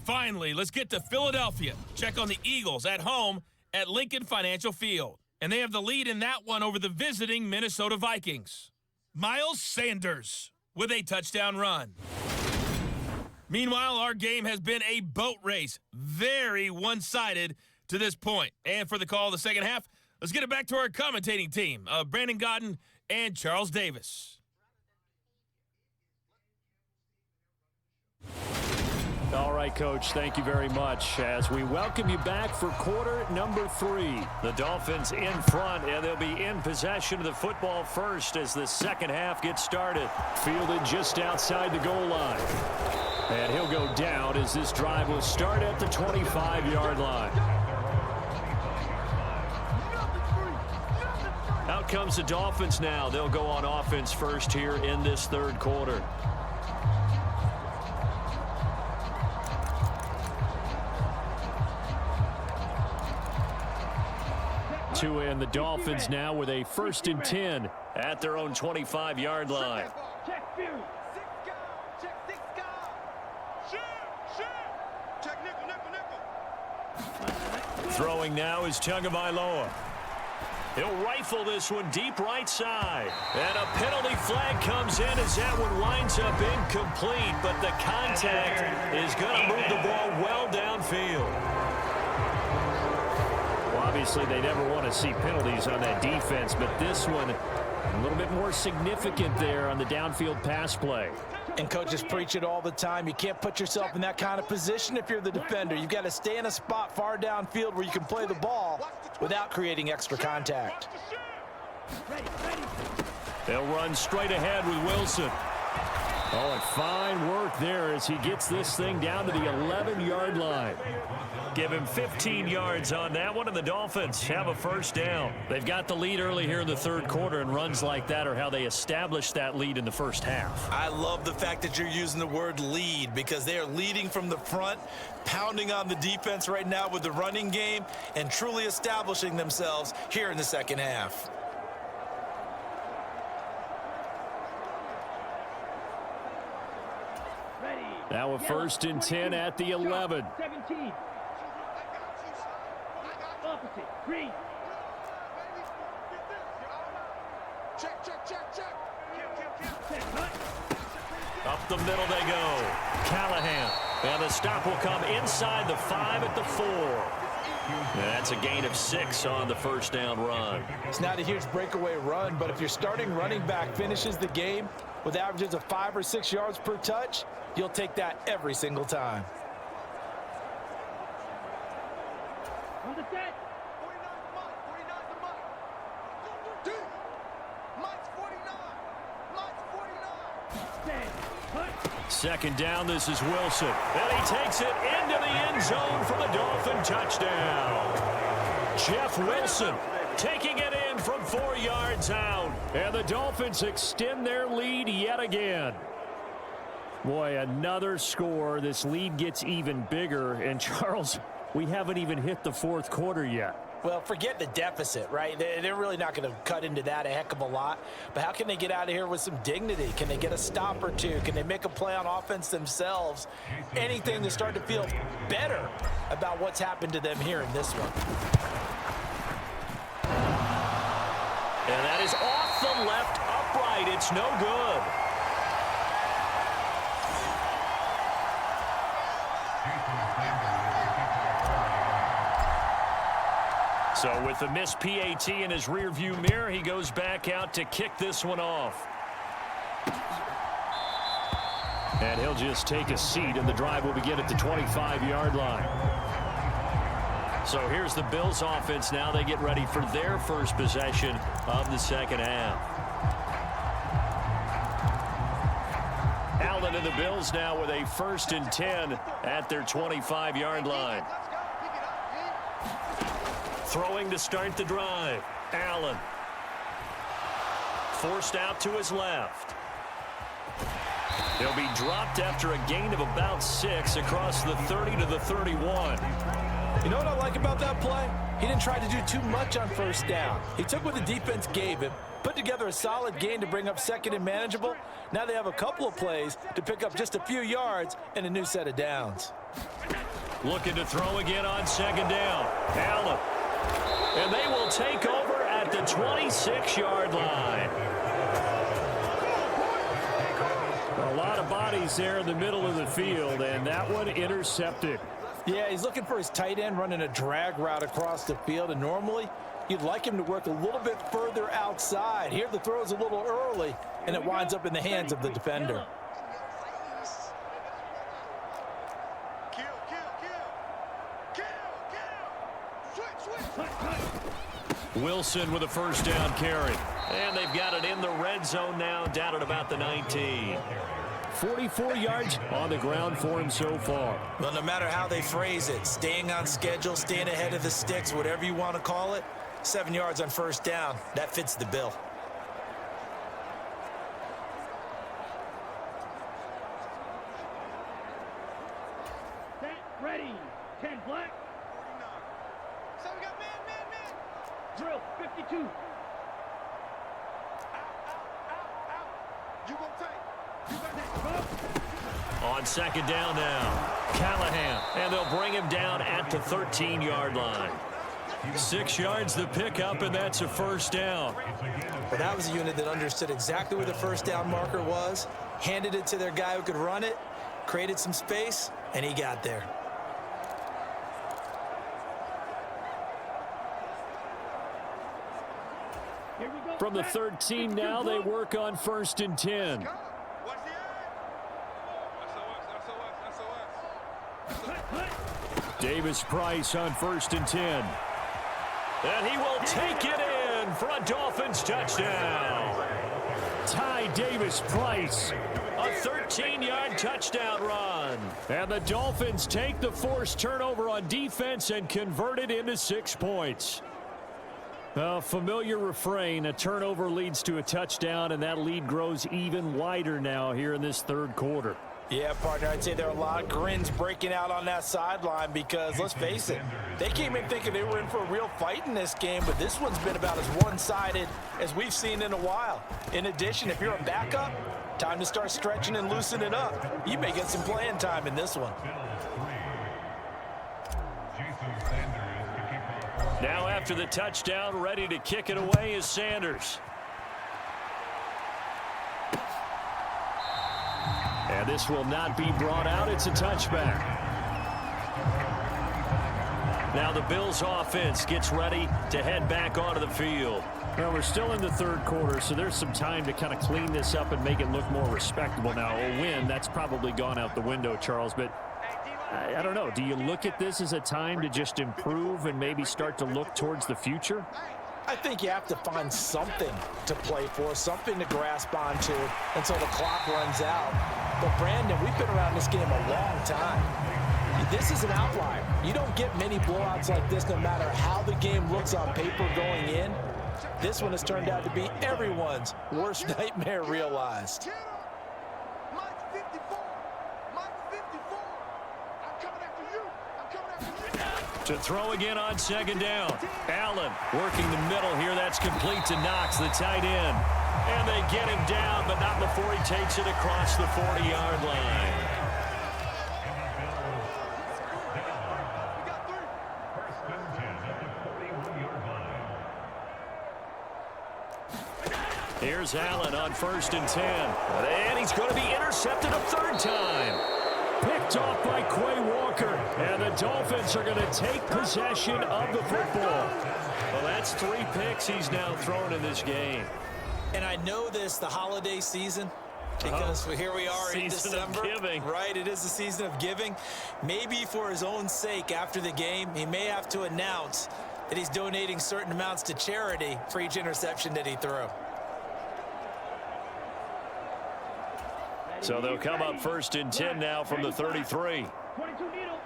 Finally, let's get to Philadelphia. Check on the Eagles at home at Lincoln Financial Field. And they have the lead in that one over the visiting Minnesota Vikings. Miles Sanders with a touchdown run. Meanwhile, our game has been a boat race. Very one-sided to this point. And for the call of the second half, let's get it back to our commentating team of Brandon Godden and Charles Davis. All right, Coach, thank you very much as we welcome you back for quarter number 3. The Dolphins in front, and they'll be in possession of the football first as the second half gets started. Fielded just outside the goal line. And he'll go down as this drive will start at the 25-yard line. Out comes the Dolphins now. They'll go on offense first here in this third quarter. Tua and the Dolphins now with a 1st and 10 at their own 25-yard line. Check Fury. Check nickel. Throwing now is Tagovailoa. He'll rifle this one deep right side. And a penalty flag comes in as that one winds up incomplete, but the contact is going to move the ball well downfield. Well, obviously, they never want to see penalties on that defense, but this one a little bit more significant there on the downfield pass play. And coaches preach it all the time. You can't put yourself in that kind of position if you're the defender. You've got to stay in a spot far downfield where you can play the ball without creating extra contact. They'll run straight ahead with Wilson. Oh, and fine work there as he gets this thing down to the 11-yard line. Give him 15 yards on that one, and the Dolphins have a first down. They've got the lead early here in the third quarter, and runs like that are how they established that lead in the first half. I love the fact that you're using the word lead because they are leading from the front, pounding on the defense right now with the running game, and truly establishing themselves here in the second half. Now a 1st and 10 at the 11. 17. Opposite. Green. Check. Up the middle they go. Callahan. And the stop will come inside the 5 at the 4. That's a gain of 6 on the first down run. It's not a huge breakaway run, but if your starting running back finishes the game with averages of 5 or 6 yards per touch, you'll take that every single time. On the set. 49 the Mike. Dude. Mike's 49. Stand. Punch. Second down, this is Wilson. And he takes it into the end zone for the Dolphin touchdown. Jeff Wilson taking it in from 4 yards out. And the Dolphins extend their lead yet again. Boy, another score. This lead gets even bigger. And, Charles, we haven't even hit the fourth quarter yet. Well, forget the deficit, right? They're really not going to cut into that a heck of a lot. But how can they get out of here with some dignity? Can they get a stop or two? Can they make a play on offense themselves? Anything to start to feel better about what's happened to them here in this one. And that is off the left upright. It's no good. So with the missed PAT in his rearview mirror, he goes back out to kick this one off. And he'll just take a seat, and the drive will begin at the 25-yard line. So here's the Bills offense now. They get ready for their first possession of the second half. Allen and the Bills now with a 1st and 10 at their 25-yard line. Throwing to start the drive. Allen. Forced out to his left. He'll be dropped after a gain of about 6 across the 30 to the 31. You know what I like about that play? He didn't try to do too much on first down. He took what the defense gave him, put together a solid gain to bring up second and manageable. Now they have a couple of plays to pick up just a few yards and a new set of downs. Looking to throw again on second down. Allen. And they will take over at the 26-yard line. A lot of bodies there in the middle of the field, and that one intercepted. Yeah, he's looking for his tight end running a drag route across the field, and normally you'd like him to work a little bit further outside. Here the throw is a little early, and it winds up in the hands of the defender. Wilson with a first down carry. And they've got it in the red zone now, down at about the 19. 44 yards on the ground for him so far. Well, no matter how they phrase it, staying on schedule, staying ahead of the sticks, whatever you want to call it, 7 yards on first down, that fits the bill. Set, ready. 10 black. 49. So we got man. Drill, 52. Out. You gonna take. You got that. On second down now, Callahan, and they'll bring him down at the 13-yard line. 6 yards the pickup, and that's a first down. Well, that was a unit that understood exactly where the first down marker was, handed it to their guy who could run it, created some space, and he got there. Here we go. From the Set. 13 now, they work on 1st and 10. Watch the SOS. Hut, hut. Davis Price on 1st and 10. And he will take it in for a Dolphins touchdown. Ty Davis Price. A 13-yard touchdown run. And the Dolphins take the forced turnover on defense and convert it into 6 points. A familiar refrain, a turnover leads to a touchdown, and that lead grows even wider now here in this third quarter. Yeah, partner, I'd say there are a lot of grins breaking out on that sideline because, let's face it, they came in thinking they were in for a real fight in this game, but this one's been about as one-sided as we've seen in a while. In addition, if you're a backup, time to start stretching and loosening up. You may get some playing time in this one. Now after the touchdown, ready to kick it away is Sanders. And this will not be brought out. It's a touchback. Now the Bills offense gets ready to head back onto the field. Well, we're still in the third quarter, so there's some time to kind of clean this up and make it look more respectable. Now, a win, that's probably gone out the window, Charles, but I don't know. Do you look at this as a time to just improve and maybe start to look towards the future? I think you have to find something to play for, something to grasp onto until the clock runs out. But, Brandon, we've been around this game a long time. This is an outlier. You don't get many blowouts like this no matter how the game looks on paper going in. This one has turned out to be everyone's worst nightmare realized. Mike's 54. Mike's 54. I'm coming after you. I'm coming after you. To throw again on second down. Allen working the middle here. That's complete to Knox, the tight end. And they get him down, but not before he takes it across the 40-yard line. We got 3. Here's Allen on 1st and 10. And he's going to be intercepted a third time. Picked off by Quay Walker. And the Dolphins are going to take possession of the football. Well, that's 3 picks he's now thrown in this game. And I know this, the holiday season, because here we are in Season of December. giving. Right, it is the season of giving. Maybe for his own sake after the game, he may have to announce that he's donating certain amounts to charity for each interception that he threw. So they'll come up 1st and 10 now from the 33. 22 needle.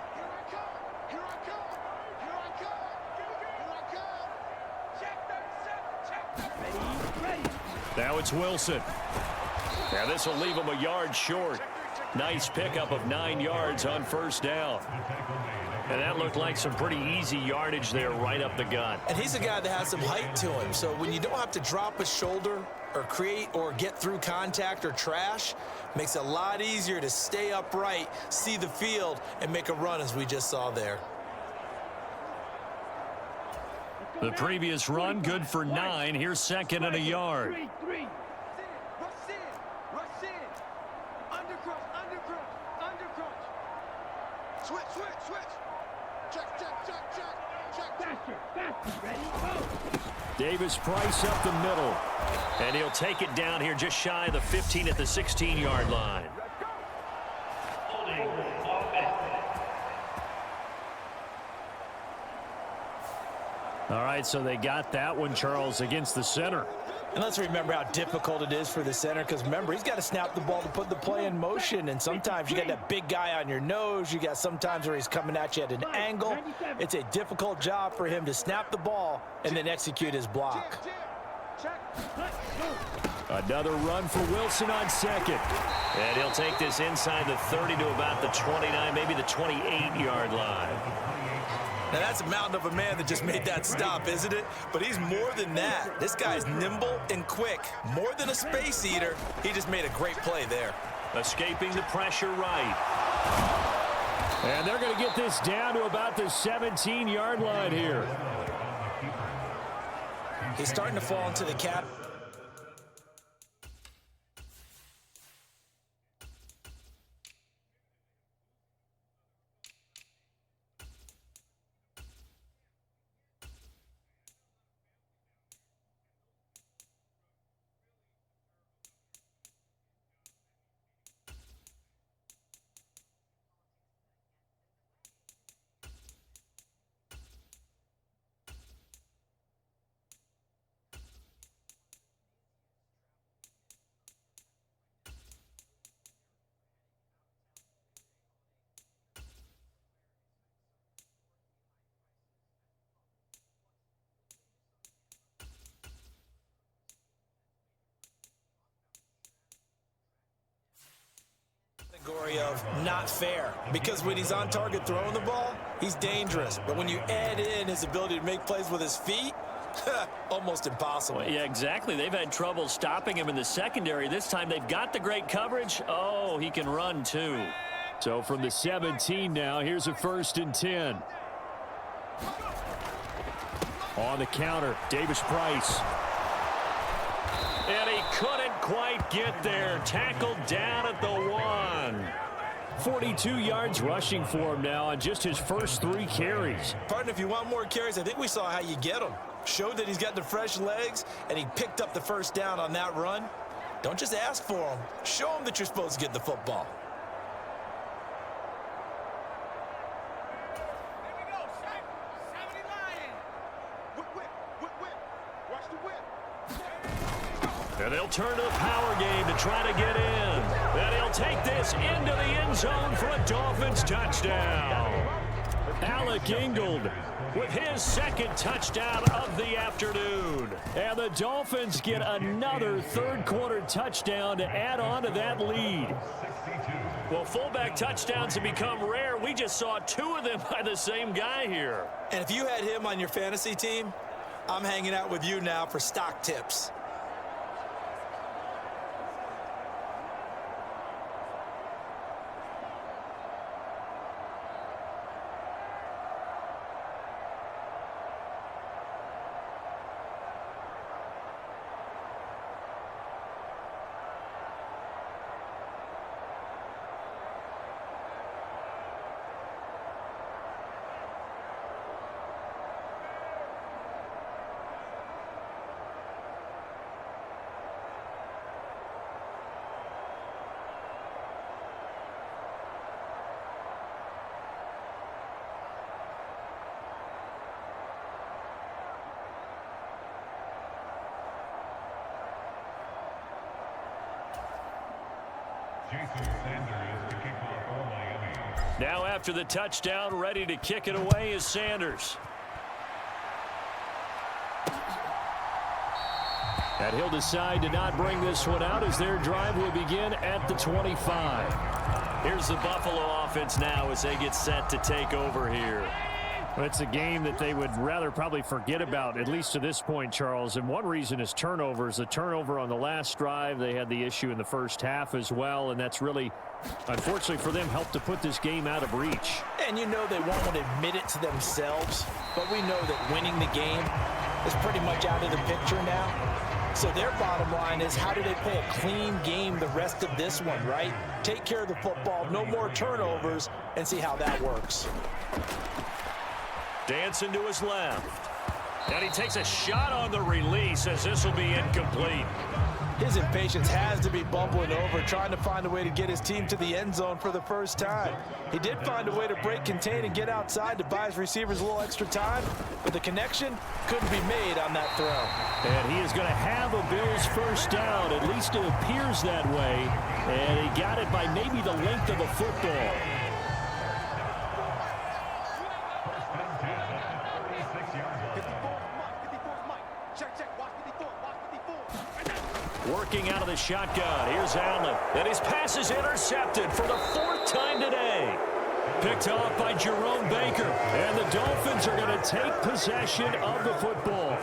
Here I come. Here I come. Here I come. Here I come. Check 37. Check 37. Ready, ready. Now it's Wilson. Now this will leave him a yard short. Nice pickup of 9 yards on 1st down. And that looked like some pretty easy yardage there right up the gut. And he's a guy that has some height to him, so when you don't have to drop a shoulder or create or get through contact or trash, makes it a lot easier to stay upright, see the field, and make a run as we just saw there. The previous run, good for 9. Here's 2nd and a yard. 3. Rush in. Rush in. Undercrunch. Undercrunch. Undercrunch. Switch. Check. Faster. Ready, go. Davis Price up the middle. And he'll take it down here just shy of the 15 at the 16-yard line. All right, so they got that one, Charles, against the center. And let's remember how difficult it is for the center, because remember, he's got to snap the ball to put the play in motion, and sometimes you got that big guy on your nose. You got sometimes where he's coming at you at an angle. It's a difficult job for him to snap the ball and then execute his block. Another run for Wilson on second. And he'll take this inside the 30 to about the 29, maybe the 28-yard line. Now, that's a mountain of a man that just made that stop, isn't it? But he's more than that. This guy's nimble and quick. More than a space eater, he just made a great play there. Escaping the pressure right. And they're going to get this down to about the 17-yard line here. He's starting to fall into the cap. Category of not fair, because when he's on target throwing the ball, he's dangerous. But when you add in his ability to make plays with his feet, almost impossible. Well, yeah, exactly. They've had trouble stopping him in the secondary. This time they've got the great coverage. Oh, he can run too. So from the 17 now, here's a 1st and 10. On the counter, Davis Price. And he couldn't quite get there. Tackled down at the 1. 42 yards rushing for him now on just his first 3 carries. Partner, if you want more carries, I think we saw how you get them. Showed that he's got the fresh legs, and he picked up the first down on that run. Don't just ask for them. Show them that you're supposed to get the football. And they'll turn to the power game to try to get in. And he'll take this into the end zone for a Dolphins touchdown. Alec Ingold with his 2nd touchdown of the afternoon. And the Dolphins get another 3rd quarter touchdown to add on to that lead. Well, fullback touchdowns have become rare. We just saw 2 of them by the same guy here. And if you had him on your fantasy team, I'm hanging out with you now for stock tips. Now after the touchdown, ready to kick it away is Sanders. And he'll decide to not bring this one out as their drive will begin at the 25. Here's the Buffalo offense now as they get set to take over here. Well, it's a game that they would rather probably forget about, at least to this point, Charles. And one reason is turnovers. The turnover on the last drive, they had the issue in the first half as well. And that's really, unfortunately for them, helped to put this game out of reach. And you know they won't admit it to themselves, but we know that winning the game is pretty much out of the picture now. So their bottom line is, how do they play a clean game the rest of this one, right? Take care of the football, no more turnovers, and see how that works. Dancing to his left. And he takes a shot on the release as this will be incomplete. His impatience has to be bubbling over, trying to find a way to get his team to the end zone for the first time. He did find a way to break contain and get outside to buy his receivers a little extra time, but the connection couldn't be made on that throw. And he is going to have a Bills first down. At least it appears that way. And he got it by maybe the length of a football. Working out of the shotgun. Here's Allen. And his pass is intercepted for the 4th time today. Picked off by Jerome Baker. And the Dolphins are going to take possession of the football.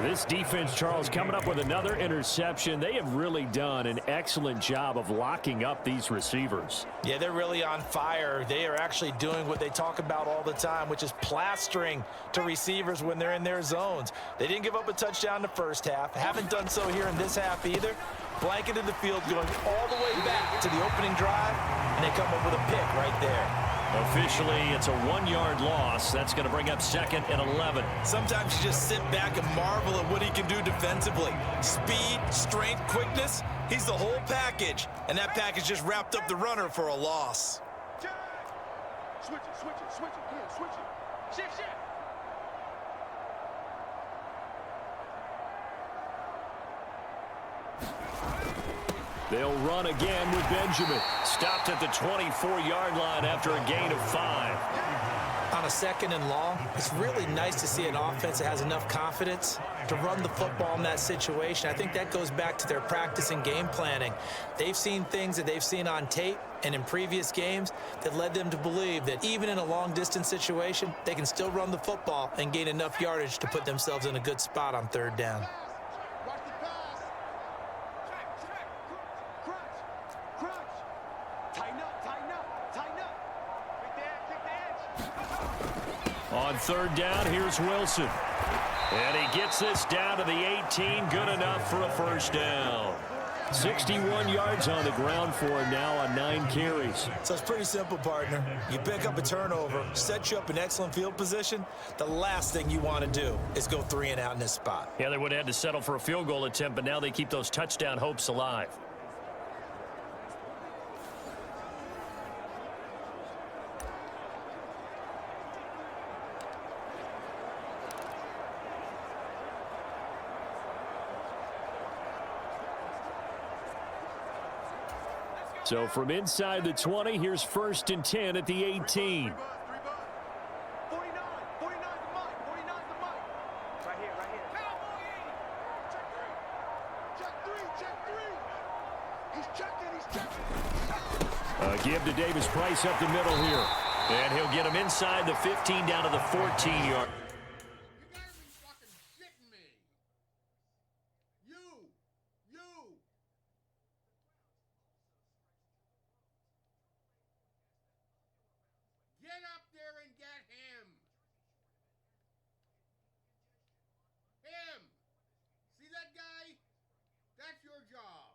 This defense, Charles, coming up with another interception. They have really done an excellent job of locking up these receivers. Yeah, they're really on fire. They are actually doing what they talk about all the time, which is plastering to receivers when they're in their zones. They didn't give up a touchdown in the first half. Haven't done so here in this half either. Blanketed the field, going all the way back to the opening drive, and they come up with a pick right there. Officially, it's a 1-yard loss. That's going to bring up 2nd and 11. Sometimes you just sit back and marvel at what he can do defensively. Speed, strength, quickness, he's the whole package. And that package just wrapped up the runner for a loss. Switch it, switch it, switch it, come on, switch it. Shift, shift. They'll run again with Benjamin. Stopped at the 24-yard line after a gain of 5. On a 2nd and long, it's really nice to see an offense that has enough confidence to run the football in that situation. I think that goes back to their practice and game planning. They've seen things that they've seen on tape and in previous games that led them to believe that even in a long-distance situation, they can still run the football and gain enough yardage to put themselves in a good spot on 3rd down. Watch the pass. Check, check. Crunch, crunch. Tighten up, tighten up, tighten up. Kick the edge, kick the edge. On 3rd down, here's Wilson. And he gets this down to the 18. Good enough for a first down. 61 yards on the ground for him now on 9 carries. So it's pretty simple, partner. You pick up a turnover, set you up in excellent field position. The last thing you want to do is go 3 and out in this spot. Yeah, they would have had to settle for a field goal attempt, but now they keep those touchdown hopes alive. So from inside the 20, here's 1st and 10 at the 18. 49, 49's the mic, 49's the mic. Right here, right here. Check 3, check 3. He's checking. Give to Davis Price up the middle here. And he'll get him inside the 15 down to the 14-yard. You gotta be fucking shitting me. You. Get up there and get him. Him. See that guy? That's your job.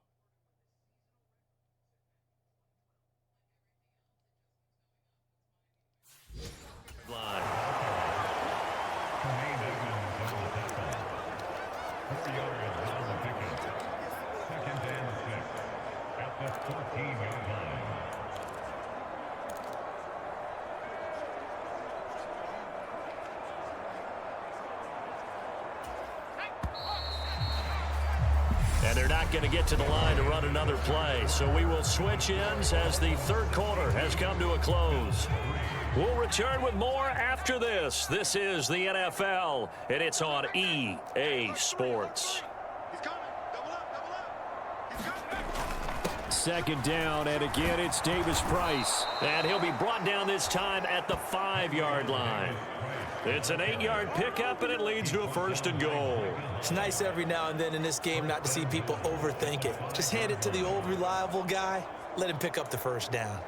Line. And they're not going to get to the line to run another play. So we will switch ends as the 3rd quarter has come to a close. We'll return with more after this. This is the NFL, and it's on EA Sports. He's coming. Double up. He's coming. 2nd down, and again, it's Davis Price. And he'll be brought down this time at the 5-yard line. It's an 8-yard pickup, and it leads to a 1st and goal. It's nice every now and then in this game not to see people overthink it. Just hand it to the old reliable guy. Let him pick up the 1st down.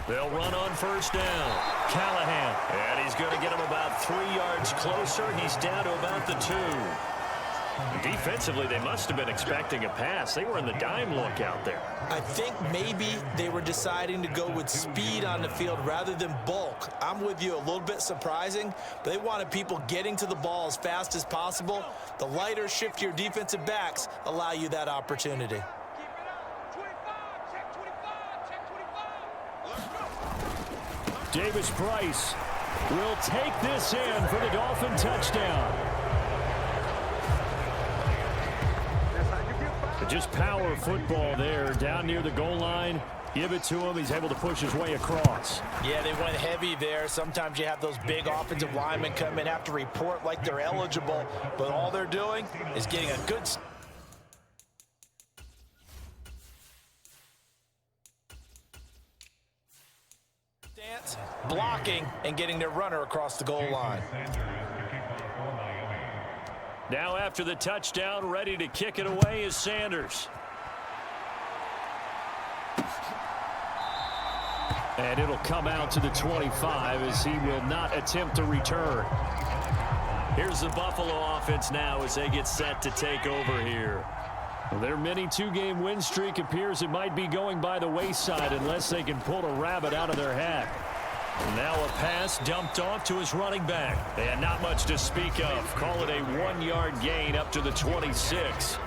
They'll run on 1st down. Callahan. And he's going to get him about 3 yards closer. He's down to about the 2. Defensively, they must have been expecting a pass. They were in the dime look out there. I think maybe they were deciding to go with speed on the field rather than bulk. I'm with you, a little bit surprising, but they wanted people getting to the ball as fast as possible. The lighter, shiftier defensive backs allow you that opportunity. Keep it up. 25. Check 25. Check 25. Davis Price will take this in for the Dolphin touchdown. Just power football there, down near the goal line. Give it to him. He's able to push his way across. Yeah, they went heavy there. Sometimes you have those big offensive linemen come in, have to report like they're eligible, but all they're doing is getting a good stance, blocking, and getting their runner across the goal line. Now after the touchdown, ready to kick it away is Sanders. And it'll come out to the 25 as he will not attempt to return. Here's the Buffalo offense now as they get set to take over here. Well, their mini two-game win streak appears it might be going by the wayside unless they can pull a rabbit out of their hat. Now a pass dumped off to his running back. And not much to speak of. Call it a 1-yard gain up to the 26.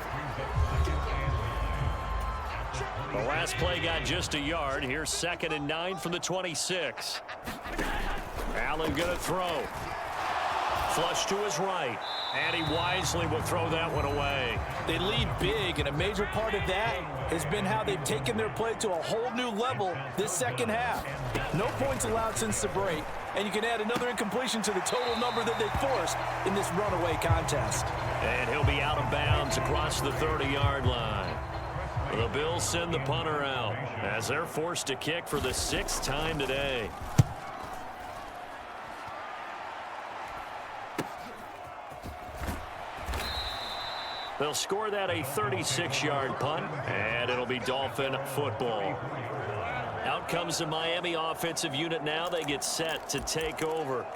The last play got just a yard. Here's 2nd and 9 from the 26. Allen going to throw. Flush to his right. And he wisely will throw that one away. They lead big, and a major part of that has been how they've taken their play to a whole new level this second half. No points allowed since the break, and you can add another incompletion to the total number that they forced in this runaway contest. And he'll be out of bounds across the 30-yard line. The Bills send the punter out as they're forced to kick for the 6th time today. They'll score that a 36-yard punt, and it'll be Dolphin football. Out comes the Miami offensive unit now. They get set to take over.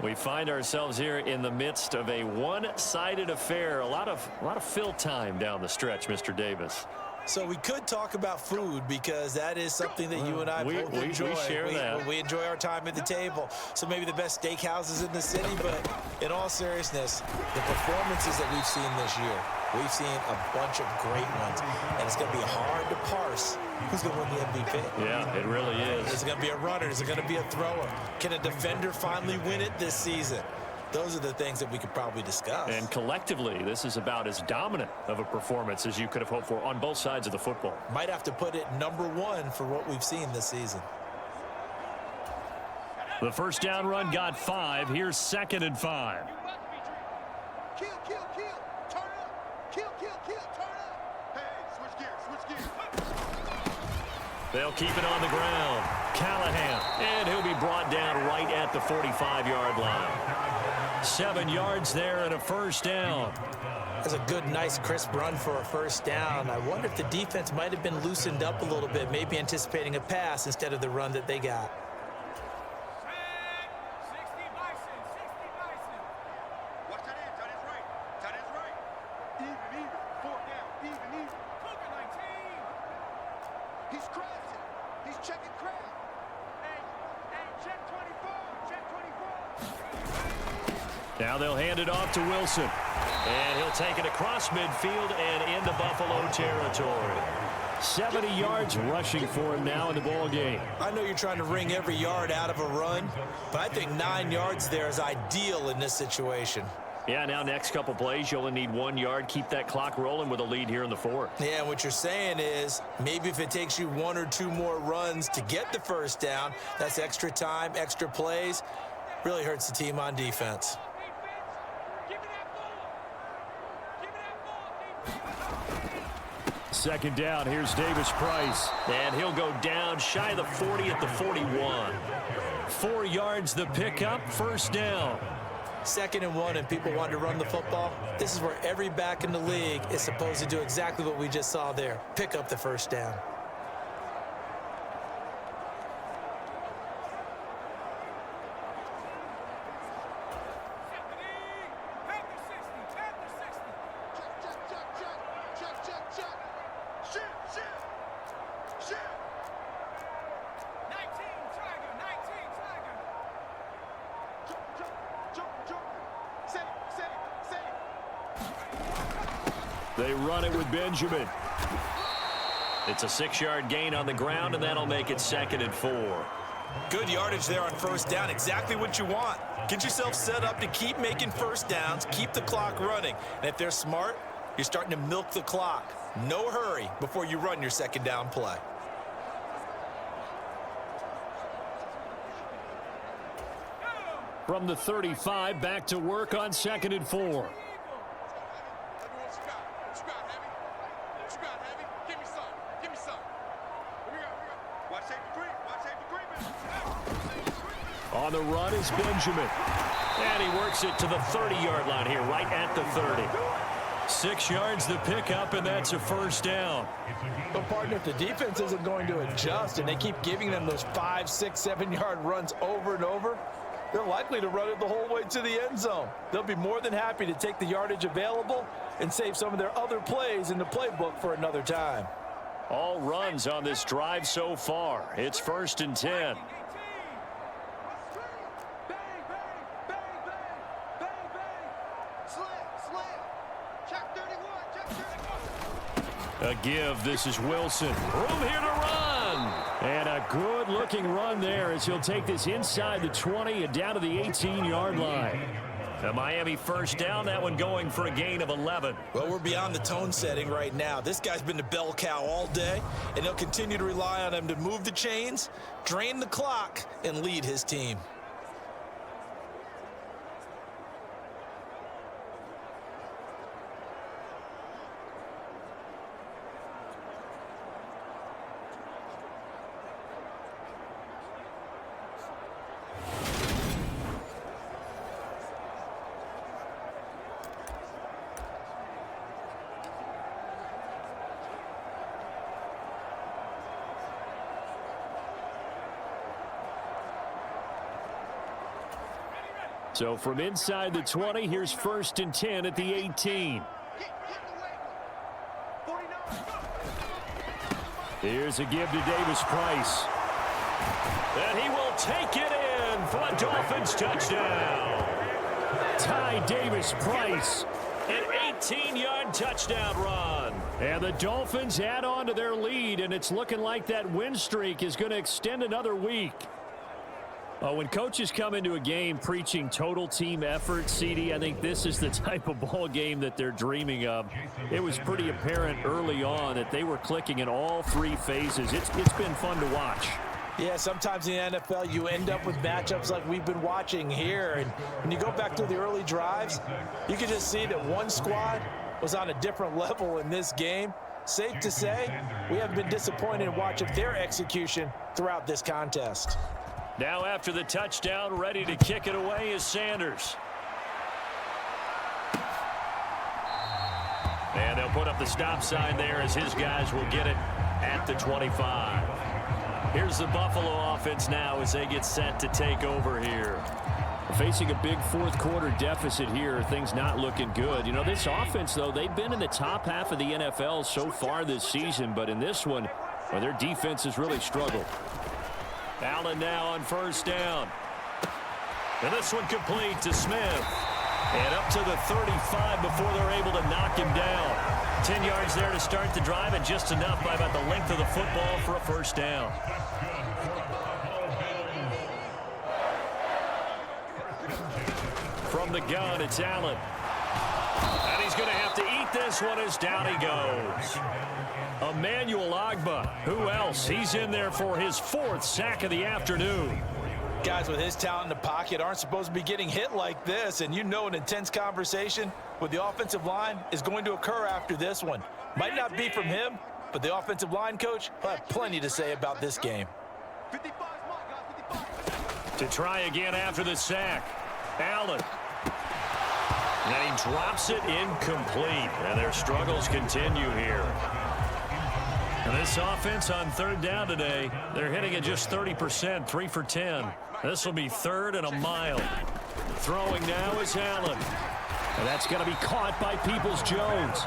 We find ourselves here in the midst of a one-sided affair. A lot of fill time down the stretch, Mr. Davis. So we could talk about food because that is something that you and I both enjoy. We share that. We enjoy our time at the table. So maybe the best steakhouses in the city, but in all seriousness, the performances that we've seen this year, we've seen a bunch of great ones, and it's going to be hard to parse who's going to win the MVP. Yeah, it really is. Is it going to be a runner? Is it going to be a thrower? Can a defender finally win it this season? Those are the things that we could probably discuss. And collectively, this is about as dominant of a performance as you could have hoped for on both sides of the football. Might have to put it #1 for what we've seen this season. The first down run got 5. Here's 2nd and 5. Kill, kill, kill. Turn up. Kill, kill, kill. Turn up. Hey, switch gears. They'll keep it on the ground. Callahan. And he'll be brought down right at the 45-yard line. 7 yards there and a first down. That's a good, nice, crisp run for a first down. I wonder if the defense might have been loosened up a little bit, maybe anticipating a pass instead of the run that they got. 60 Bison. Watch that end. Tight end's right. Tight end's right. Even. 4 down. Even. Cougar 19. He's crashing. He's checking crowd. Hey, check 24. Check 24. Now they'll hand it off to Wilson. And he'll take it across midfield and into Buffalo territory. 70 yards rushing for him now in the ball game. I know you're trying to wring every yard out of a run, but I think 9 yards there is ideal in this situation. Yeah, now next couple plays, you only need 1 yard. Keep that clock rolling with a lead here in the 4th. Yeah, what you're saying is maybe if it takes you 1 or 2 more runs to get the first down, that's extra time, extra plays. Really hurts the team on defense. Second down, here's Davis Price. And he'll go down shy of the 40 at the 41. 4 yards the pickup, first down. 2nd and 1 and people want to run the football. This is where every back in the league is supposed to do exactly what we just saw there. Pick up the first down. They run it with Benjamin. It's a 6-yard gain on the ground, and that'll make it 2nd and 4. Good yardage there on first down. Exactly what you want. Get yourself set up to keep making first downs, keep the clock running. And if they're smart, you're starting to milk the clock. No hurry before you run your second down play. From the 35, back to work on 2nd and 4. On the run is Benjamin. And he works it to the 30-yard line here, right at the 30. 6 yards the pickup, and that's a first down. But, partner, if the defense isn't going to adjust and they keep giving them those 5, 6, 7-yard runs over and over, they're likely to run it the whole way to the end zone. They'll be more than happy to take the yardage available and save some of their other plays in the playbook for another time. All runs on this drive so far. It's 1st and 10. A give. This is Wilson. Room here to run. And a good-looking run there as he'll take this inside the 20 and down to the 18-yard line. The Miami first down, that one going for a gain of 11. Well, we're beyond the tone setting right now. This guy's been the bell cow all day, and they'll continue to rely on him to move the chains, drain the clock, and lead his team. So from inside the 20, here's 1st and 10 at the 18. Here's a give to Davis Price. And he will take it in for a Dolphins touchdown. Ty Davis Price. An 18-yard touchdown run. And the Dolphins add on to their lead, and it's looking like that win streak is going to extend another week. When coaches come into a game preaching total team effort, CD, I think this is the type of ball game that they're dreaming of. It was pretty apparent early on that they were clicking in all 3 phases. It's been fun to watch. Yeah, sometimes in the NFL you end up with matchups like we've been watching here. And when you go back through the early drives, you can just see that one squad was on a different level in this game. Safe to say, we have been disappointed in watching their execution throughout this contest. Now after the touchdown, ready to kick it away is Sanders. And they'll put up the stop sign there as his guys will get it at the 25. Here's the Buffalo offense now as they get set to take over here. Facing a big fourth-quarter deficit here, things not looking good. You know, this offense, though, they've been in the top half of the NFL so far this season, but in this one, well, their defense has really struggled. Allen now on first down. And this one complete to Smith. And up to the 35 before they're able to knock him down. 10 yards there to start the drive, and just enough by about the length of the football for a first down. From the gun, it's Allen. And he's going to have to eat this one as down he goes. Emmanuel Ogbah. Who else? He's in there for his 4th sack of the afternoon. Guys with his talent in the pocket aren't supposed to be getting hit like this, and you know an intense conversation with the offensive line is going to occur after this one. Might not be from him, but the offensive line coach will have plenty to say about this game. To try again after the sack. Allen. And he drops it incomplete. And their struggles continue here. And this offense on 3rd down today, they're hitting it just 30%, 3 for 10. This will be 3rd and a mile. Throwing now is Allen. And that's going to be caught by Peoples-Jones.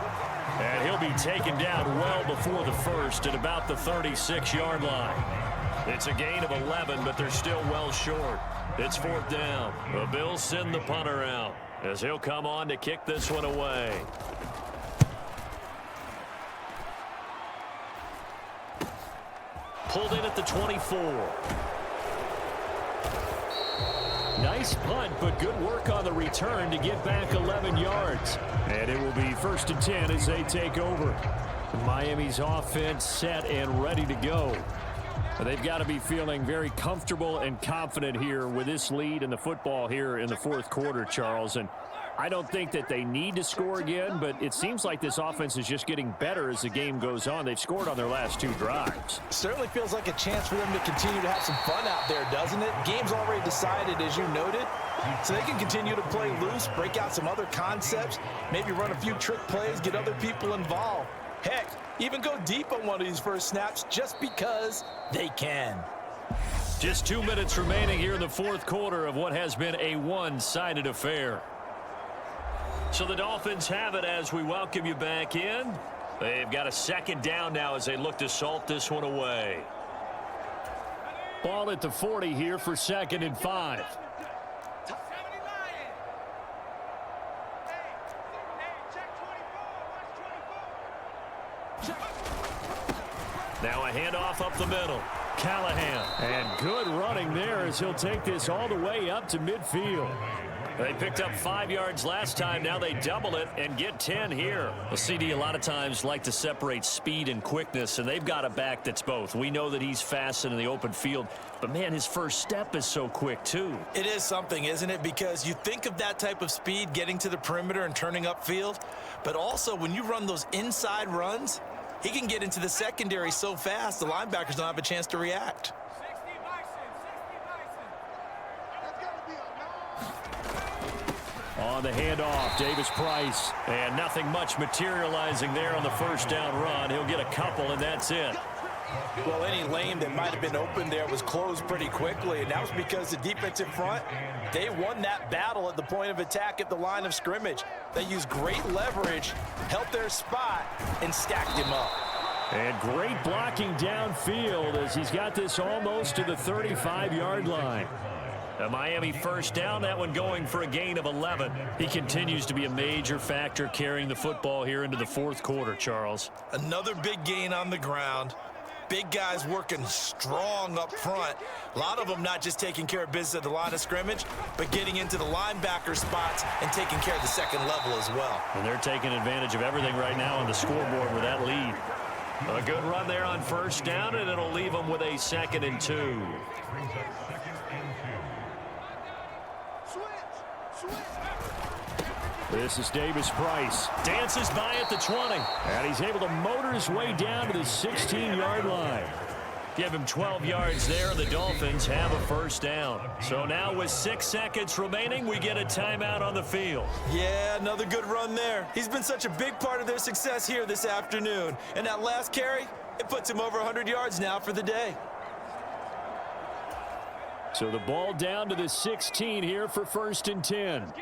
And he'll be taken down well before the first at about the 36-yard line. It's a gain of 11, but they're still well short. It's 4th down. The Bills send the punter out as he'll come on to kick this one away. pulled in at the 24. Nice punt, but good work on the return to get back 11 yards. And it will be 1st and 10 as they take over. Miami's offense set and ready to go. They've got to be feeling very comfortable and confident here with this lead in the football here in the fourth quarter, Charles. And I don't think that they need to score again, but it seems like this offense is just getting better as the game goes on. They've scored on their last 2 drives. Certainly feels like a chance for them to continue to have some fun out there, doesn't it? Game's already decided, as you noted, so they can continue to play loose, break out some other concepts, maybe run a few trick plays, get other people involved. Heck, even go deep on one of these first snaps just because they can. Just 2 minutes remaining here in the fourth quarter of what has been a one-sided affair. So the Dolphins have it as we welcome you back in. They've got a 2nd down now as they look to salt this one away. Ball at the 40 here for 2nd and 5. Now a handoff up the middle. Callahan. And good running there as he'll take this all the way up to midfield. They picked up 5 yards last time. Now they double it and get 10 here. The CD a lot of times like to separate speed and quickness, and they've got a back that's both. We know that he's fast in the open field, but, man, his first step is so quick, too. It is something, isn't it? Because you think of that type of speed getting to the perimeter and turning upfield, but also when you run those inside runs, he can get into the secondary so fast the linebackers don't have a chance to react. On the handoff, Davis Price. And nothing much materializing there on the first down run. He'll get a couple, and that's it. Well, any lane that might have been open there was closed pretty quickly, and that was because the defensive front, they won that battle at the point of attack at the line of scrimmage. They used great leverage, held their spot, and stacked him up. And great blocking downfield as he's got this almost to the 35-yard line. A Miami first down, that one going for a gain of 11. He continues to be a major factor carrying the football here into the fourth quarter, Charles. Another big gain on the ground. Big guys working strong up front. A lot of them not just taking care of business at the line of scrimmage, but getting into the linebacker spots and taking care of the second level as well. And they're taking advantage of everything right now on the scoreboard with that lead. A good run there on first down, and it'll leave them with a 2nd and 2. This is Davis Price. Dances by at the 20. And he's able to motor his way down to the 16-yard line. Give him 12 yards there. The Dolphins have a first down. So now with 6 seconds remaining, we get a timeout on the field. Yeah, another good run there. He's been such a big part of their success here this afternoon. And that last carry, it puts him over 100 yards now for the day. So the ball down to the 16 here for 1st and 10.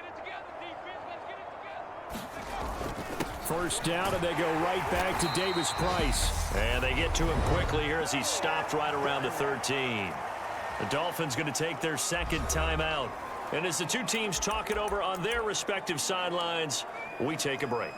First down, and they go right back to Davis Price. And they get to him quickly here as he stopped right around the 13. The Dolphins going to take their 2nd timeout. And as the two teams talk it over on their respective sidelines, we take a break.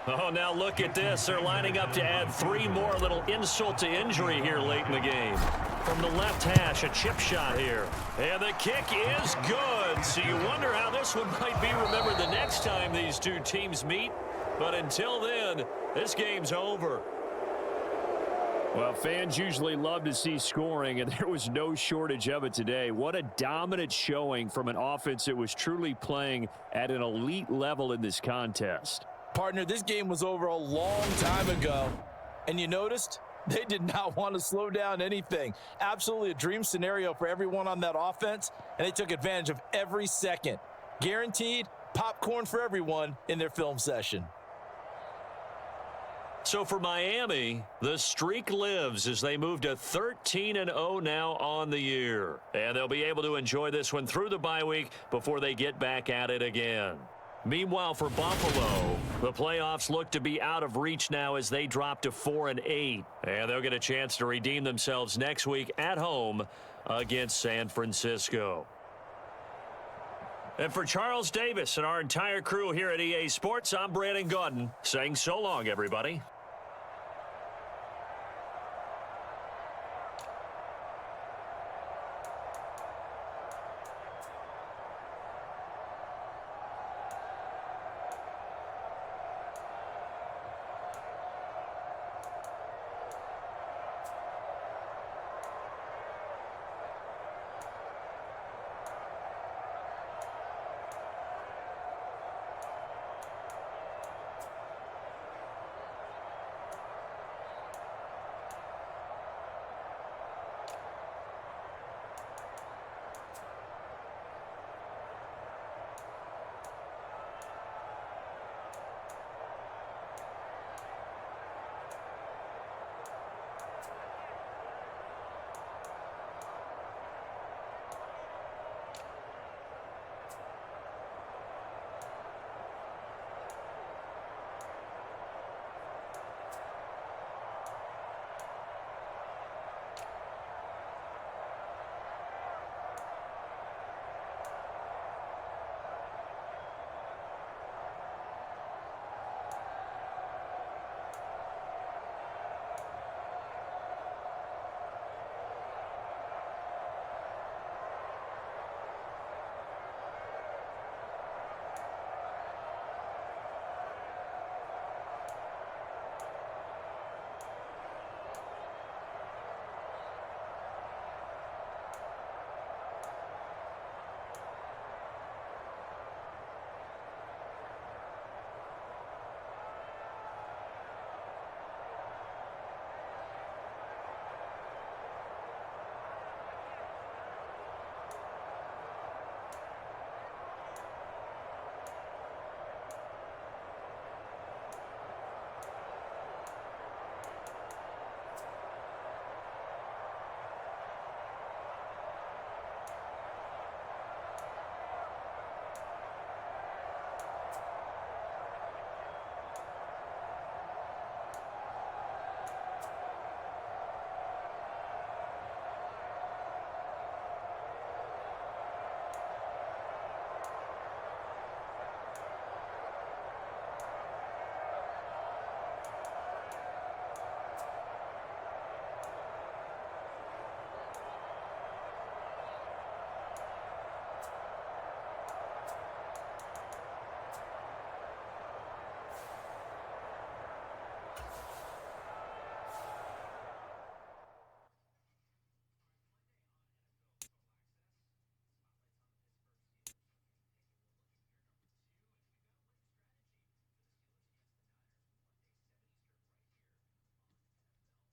Oh, now look at this. They're lining up to add 3 more, little insult to injury here late in the game. From the left hash, a chip shot here. And the kick is good. So you wonder how this one might be remembered the next time these two teams meet. But until then, this game's over. Well, fans usually love to see scoring, and there was no shortage of it today. What a dominant showing from an offense that was truly playing at an elite level in this contest. Partner, this game was over a long time ago. And you noticed? They did not want to slow down anything. Absolutely a dream scenario for everyone on that offense, and they took advantage of every second. Guaranteed popcorn for everyone in their film session. So for Miami, the streak lives as they move to 13-0 now on the year. And they'll be able to enjoy this one through the bye week before they get back at it again. Meanwhile, for Buffalo, the playoffs look to be out of reach now as they drop to 4-8. And they'll get a chance to redeem themselves next week at home against San Francisco. And for Charles Davis and our entire crew here at EA Sports, I'm Brandon Gaudin saying so long, everybody.